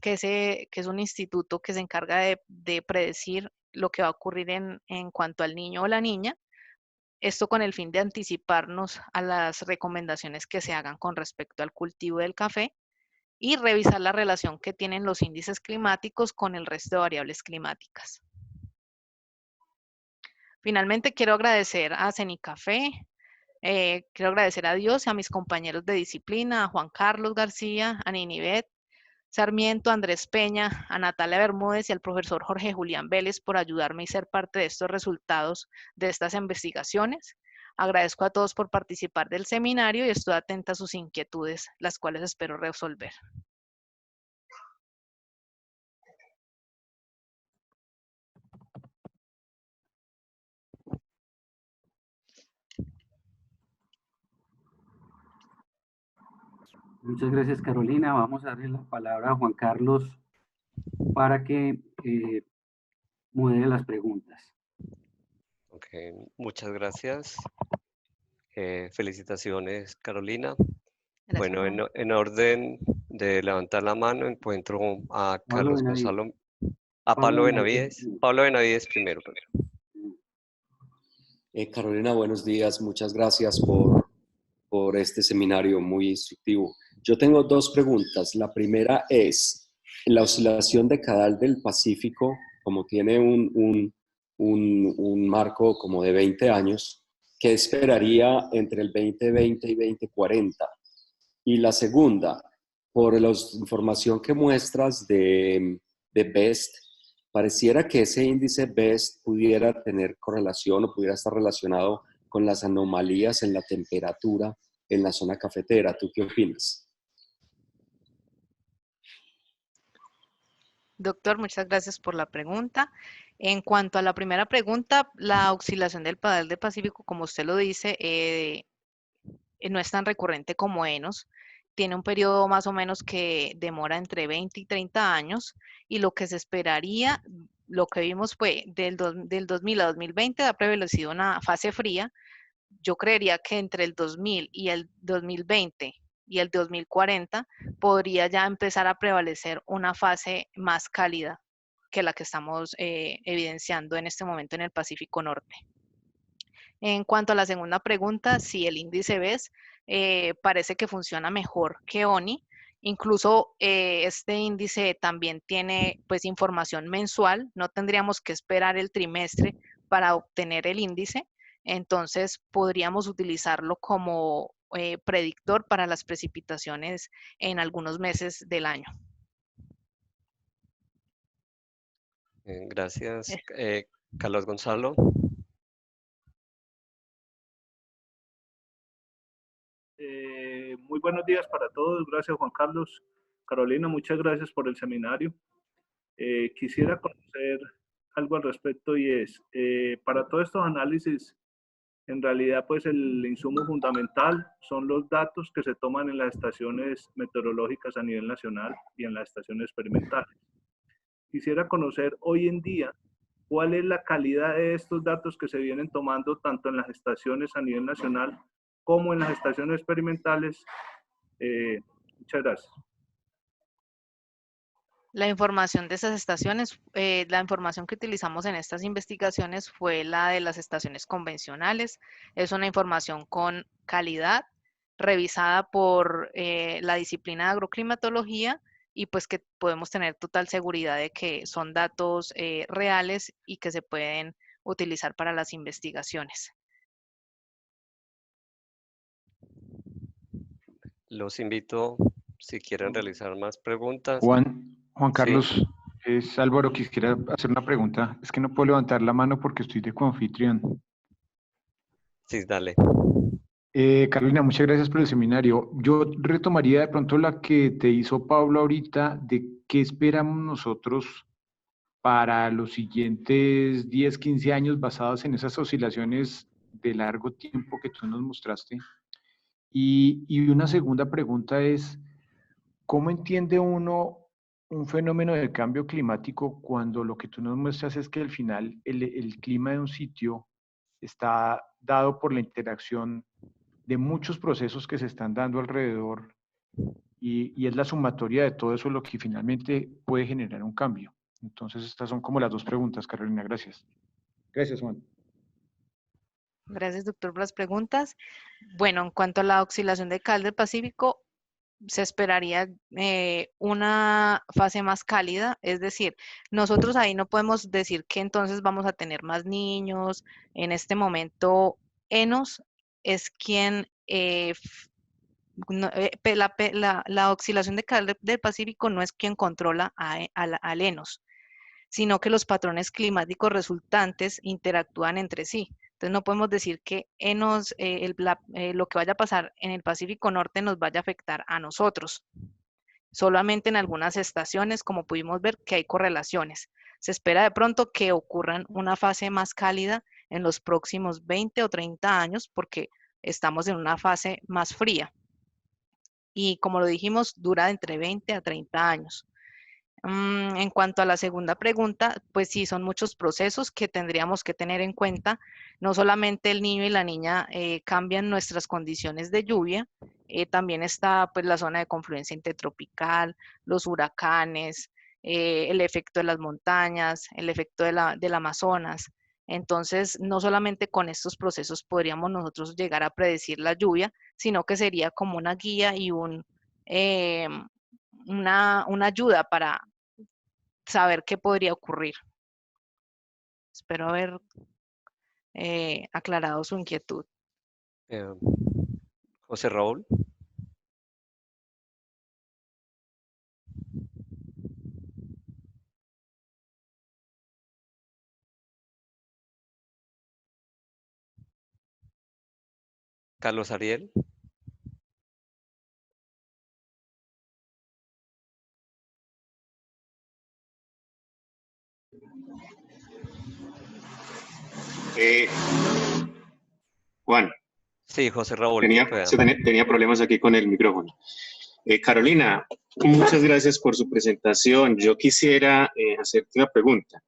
que es un instituto que se encarga de predecir lo que va a ocurrir en cuanto al niño o la niña. Esto con el fin de anticiparnos a las recomendaciones que se hagan con respecto al cultivo del café y revisar la relación que tienen los índices climáticos con el resto de variables climáticas. Finalmente, quiero agradecer a Cenicafé, quiero agradecer a Dios y a mis compañeros de disciplina, a Juan Carlos García, a Ninivet Sarmiento, Andrés Peña, a Natalia Bermúdez y al profesor Jorge Julián Vélez por ayudarme y ser parte de estos resultados de estas investigaciones. Agradezco a todos por participar del seminario y estoy atenta a sus inquietudes, las cuales espero resolver. Muchas gracias, Carolina. Vamos a darle la palabra a Juan Carlos para que modere las preguntas. Ok, muchas gracias. Felicitaciones, Carolina. Gracias, Bueno, en orden de levantar la mano, encuentro a Pablo Carlos Benavides. Gonzalo, a Pablo Benavides. Pablo Benavides primero. Carolina, buenos días. Muchas gracias por este seminario muy instructivo. Yo tengo dos preguntas. La primera es, la oscilación decadal del Pacífico, como tiene un marco como de 20 años, ¿qué esperaría entre el 2020 y 2040? Y la segunda, por la información que muestras de BEST, pareciera que ese índice BEST pudiera tener correlación o pudiera estar relacionado con las anomalías en la temperatura en la zona cafetera. ¿Tú qué opinas? Doctor, muchas gracias por la pregunta. En cuanto a la primera pregunta, la oscilación del padel del Pacífico, como usted lo dice, no es tan recurrente como ENOS. Tiene un periodo más o menos que demora entre 20 y 30 años y lo que se esperaría, lo que vimos fue del 2000 a 2020 ha prevalecido una fase fría. Yo creería que entre el 2000 y el 2020 y el 2040 podría ya empezar a prevalecer una fase más cálida que la que estamos evidenciando en este momento en el Pacífico Norte. En cuanto a la segunda pregunta, si el índice BES parece que funciona mejor que ONI, incluso este índice también tiene pues información mensual, no tendríamos que esperar el trimestre para obtener el índice, entonces podríamos utilizarlo como predictor para las precipitaciones en algunos meses del año. Gracias. Carlos Gonzalo. Muy buenos días para todos. Gracias, Juan Carlos. Carolina, muchas gracias por el seminario. Quisiera conocer algo al respecto y es, para todos estos análisis, en realidad, pues el insumo fundamental son los datos que se toman en las estaciones meteorológicas a nivel nacional y en las estaciones experimentales. Quisiera conocer hoy en día cuál es la calidad de estos datos que se vienen tomando tanto en las estaciones a nivel nacional como en las estaciones experimentales. Muchas gracias. La información de esas estaciones, la información que utilizamos en estas investigaciones fue la de las estaciones convencionales. Es una información con calidad, revisada por la disciplina de agroclimatología y pues que podemos tener total seguridad de que son datos reales y que se pueden utilizar para las investigaciones. Los invito, si quieren realizar más preguntas. Juan Sí. Carlos, es Álvaro, quisiera hacer una pregunta. Es que no puedo levantar la mano porque estoy de coanfitrión. Sí, dale. Carolina, muchas gracias por el seminario. Yo retomaría de pronto la que te hizo Pablo ahorita de qué esperamos nosotros para los siguientes 10, 15 años basados en esas oscilaciones de largo tiempo que tú nos mostraste. Y una segunda pregunta es, ¿cómo entiende uno un fenómeno de cambio climático cuando lo que tú nos muestras es que al final el clima de un sitio está dado por la interacción de muchos procesos que se están dando alrededor y es la sumatoria de todo eso lo que finalmente puede generar un cambio? Entonces estas son como las dos preguntas, Carolina, gracias. Gracias, Juan. Gracias, doctor, por las preguntas. Bueno, en cuanto a la oscilación de cal del Pacífico, se esperaría una fase más cálida, es decir, nosotros ahí no podemos decir que entonces vamos a tener más niños. En este momento, ENOS es quien, la oscilación de cal del Pacífico no es quien controla al ENOS, sino que los patrones climáticos resultantes interactúan entre sí. Entonces no podemos decir que lo que vaya a pasar en el Pacífico Norte nos vaya a afectar a nosotros. Solamente en algunas estaciones, como pudimos ver, que hay correlaciones. Se espera de pronto que ocurran una fase más cálida en los próximos 20 o 30 años porque estamos en una fase más fría. Y como lo dijimos, dura entre 20 a 30 años. En cuanto a la segunda pregunta, pues sí, son muchos procesos que tendríamos que tener en cuenta. No solamente el niño y la niña cambian nuestras condiciones de lluvia, también está pues la zona de confluencia intertropical, los huracanes, el efecto de las montañas, el efecto del Amazonas. Entonces, no solamente con estos procesos podríamos nosotros llegar a predecir la lluvia, sino que sería como una guía y una ayuda para saber qué podría ocurrir. Espero haber aclarado su inquietud. Eh, José Raúl, Carlos Ariel, Juan, sí, José Raúl, quien pueda. tenía problemas aquí con el micrófono. Carolina, muchas gracias por su presentación. Yo quisiera hacerte una pregunta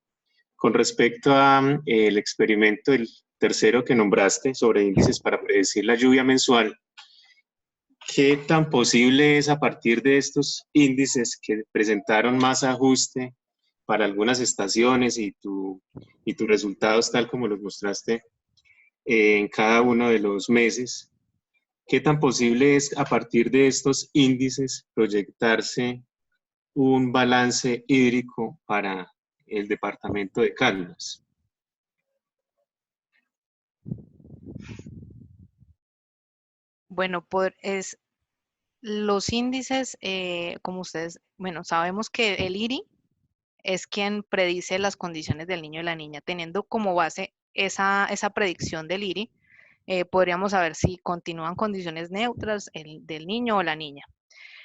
con respecto a el experimento, el tercero que nombraste sobre índices para predecir la lluvia mensual. ¿Qué tan posible es a partir de estos índices que presentaron más ajuste para algunas estaciones y tus resultados tal como los mostraste en cada uno de los meses? ¿Qué tan posible es a partir de estos índices proyectarse un balance hídrico para el departamento de Caldas? Bueno, los índices, como ustedes, bueno, sabemos que el IRI es quien predice las condiciones del niño y la niña. Teniendo como base esa predicción del IRI, podríamos saber si continúan condiciones neutras del niño o la niña.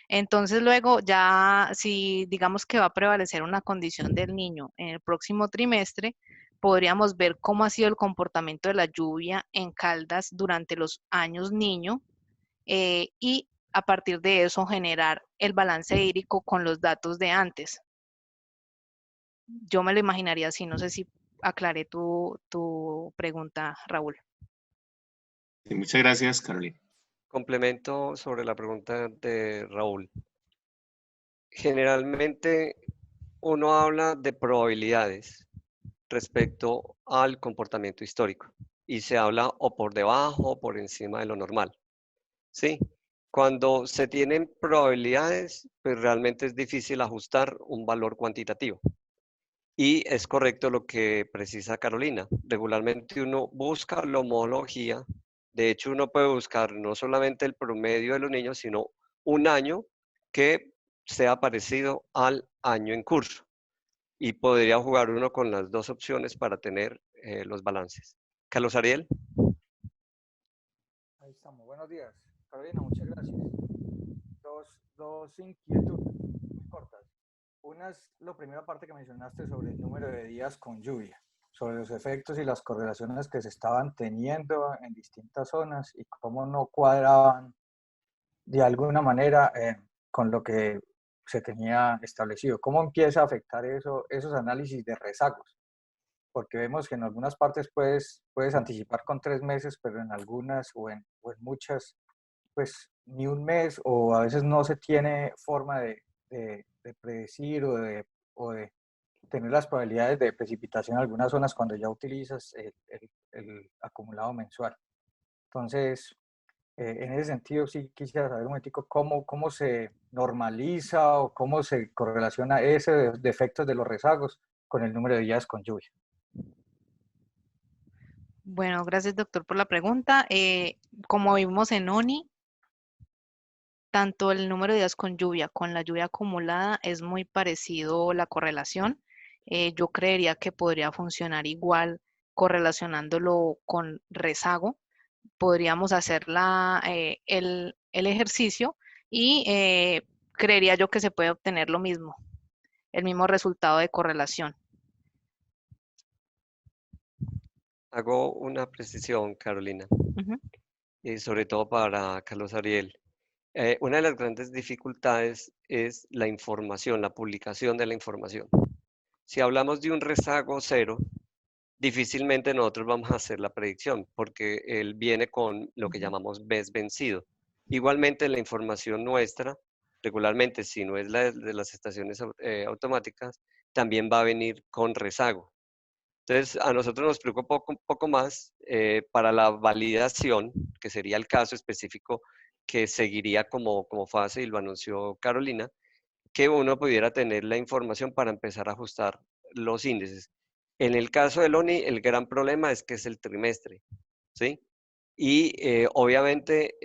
Entonces luego ya si digamos que va a prevalecer una condición del niño en el próximo trimestre, podríamos ver cómo ha sido el comportamiento de la lluvia en Caldas durante los años niño, y a partir de eso generar el balance hídrico con los datos de antes. Yo me lo imaginaría así, no sé si aclaré tu pregunta, Raúl. Sí, muchas gracias, Carolina. Complemento sobre la pregunta de Raúl. Generalmente uno habla de probabilidades respecto al comportamiento histórico y se habla o por debajo o por encima de lo normal. ¿Sí? Cuando se tienen probabilidades, pues realmente es difícil ajustar un valor cuantitativo. Y es correcto lo que precisa Carolina. Regularmente uno busca la homología. De hecho, uno puede buscar no solamente el promedio de los niños, sino un año que sea parecido al año en curso. Y podría jugar uno con las dos opciones para tener los balances. Carlos Ariel. Ahí estamos. Buenos días. Carolina, muchas gracias. Dos inquietudes muy cortas. Una es la primera parte que mencionaste sobre el número de días con lluvia, sobre los efectos y las correlaciones que se estaban teniendo en distintas zonas y cómo no cuadraban de alguna manera con lo que se tenía establecido. ¿Cómo empieza a afectar esos análisis de rezagos? Porque vemos que en algunas partes puedes anticipar con 3 meses, pero en algunas o en muchas, pues ni un mes, o a veces no se tiene forma de predecir o de tener las probabilidades de precipitación en algunas zonas cuando ya utilizas el acumulado mensual. Entonces, en ese sentido, sí quisiera saber un momentico cómo se normaliza o cómo se correlaciona ese de efectos de los rezagos con el número de días con lluvia. Bueno, gracias doctor por la pregunta. Como vimos en ONI, tanto el número de días con lluvia con la lluvia acumulada es muy parecido la correlación. Yo creería que podría funcionar igual correlacionándolo con rezago. Podríamos hacer el ejercicio y creería yo que se puede obtener lo mismo, el mismo resultado de correlación. Hago una precisión, Carolina, Ujú. y sobre todo para Carlos Ariel. Una de las grandes dificultades es la información, la publicación de la información. Si hablamos de un rezago cero, difícilmente nosotros vamos a hacer la predicción porque él viene con lo que llamamos mes vencido. Igualmente la información nuestra, regularmente si no es la de las estaciones automáticas, también va a venir con rezago. Entonces a nosotros nos preocupa un poco más para la validación, que sería el caso específico que seguiría como fase y lo anunció Carolina, que uno pudiera tener la información para empezar a ajustar los índices. En el caso del ONI, el gran problema es que es el trimestre, ¿sí? Y obviamente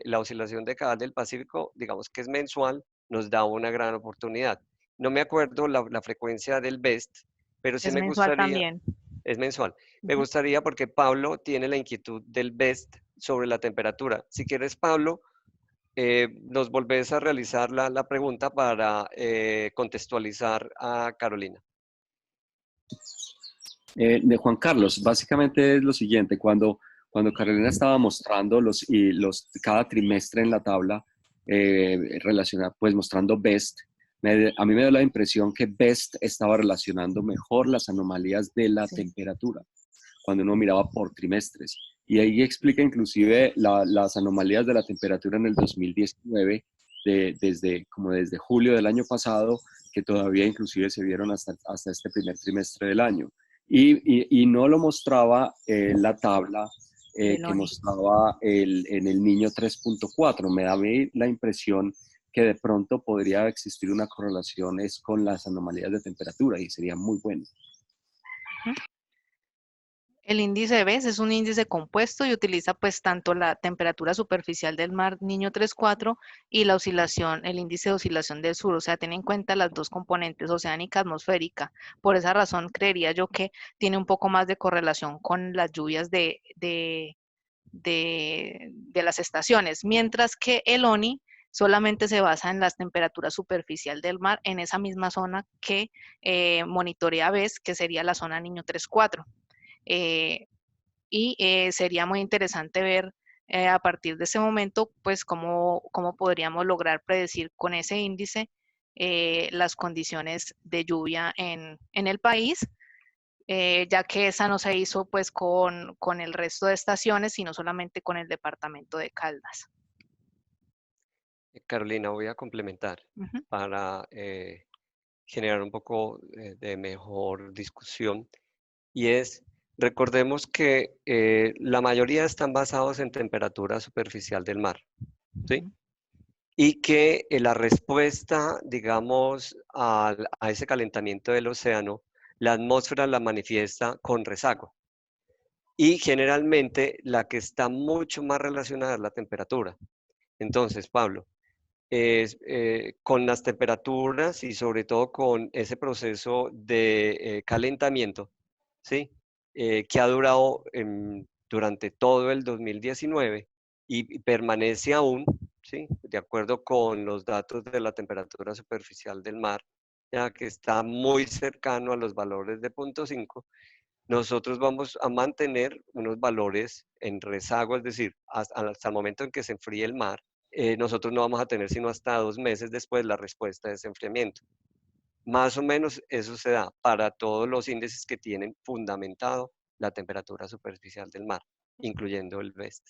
la oscilación de Cabal del Pacífico, digamos que es mensual, nos da una gran oportunidad. No me acuerdo la frecuencia del BEST, pero sí Es me mensual gustaría, también. es mensual. Me Ujú. gustaría porque Pablo tiene la inquietud del BEST sobre la temperatura. Si quieres, Pablo, nos volvés a realizar la pregunta para contextualizar a Carolina. De Juan Carlos, básicamente es lo siguiente, cuando Carolina estaba mostrando cada trimestre en la tabla relacionada, pues mostrando BEST, a mí me dio la impresión que BEST estaba relacionando mejor las anomalías de la Sí. temperatura, cuando uno miraba por trimestres. Y ahí explica inclusive las anomalías de la temperatura en el 2019, desde julio del año pasado, que todavía inclusive se vieron hasta este primer trimestre del año. Y no lo mostraba la tabla Del que ONI. mostraba en el niño 3.4. Me da a mí la impresión que de pronto podría existir una correlación con las anomalías de temperatura y sería muy bueno. El índice de BES es un índice compuesto y utiliza pues tanto la temperatura superficial del mar Niño 3.4 y la oscilación, el índice de oscilación del sur, o sea, tiene en cuenta las dos componentes, oceánica, atmosférica. Por esa razón creería yo que tiene un poco más de correlación con las lluvias de las estaciones, mientras que el ONI solamente se basa en la temperatura superficial del mar en esa misma zona que monitorea BES, que sería la zona Niño 3.4. Sería muy interesante ver a partir de ese momento, pues, cómo podríamos lograr predecir con ese índice las condiciones de lluvia en el país, ya que esa no se hizo pues con el resto de estaciones, sino solamente con el departamento de Caldas. Carolina, voy a complementar Ujú. para generar un poco de mejor discusión. Y es, recordemos que la mayoría están basados en temperatura superficial del mar, ¿sí? Ujú. Y que la respuesta, digamos, a ese calentamiento del océano, la atmósfera la manifiesta con rezago. Y generalmente la que está mucho más relacionada es la temperatura. Entonces, Pablo, con las temperaturas y sobre todo con ese proceso de calentamiento, ¿sí? Que ha durado durante todo el 2019 y permanece aún, ¿sí? De acuerdo con los datos de la temperatura superficial del mar, ya que está muy cercano a los valores de 0.5, nosotros vamos a mantener unos valores en rezago, es decir, hasta el momento en que se enfríe el mar, nosotros no vamos a tener sino hasta 2 meses después la respuesta de ese enfriamiento. Más o menos eso se da para todos los índices que tienen fundamentado la temperatura superficial del mar, incluyendo el BEST.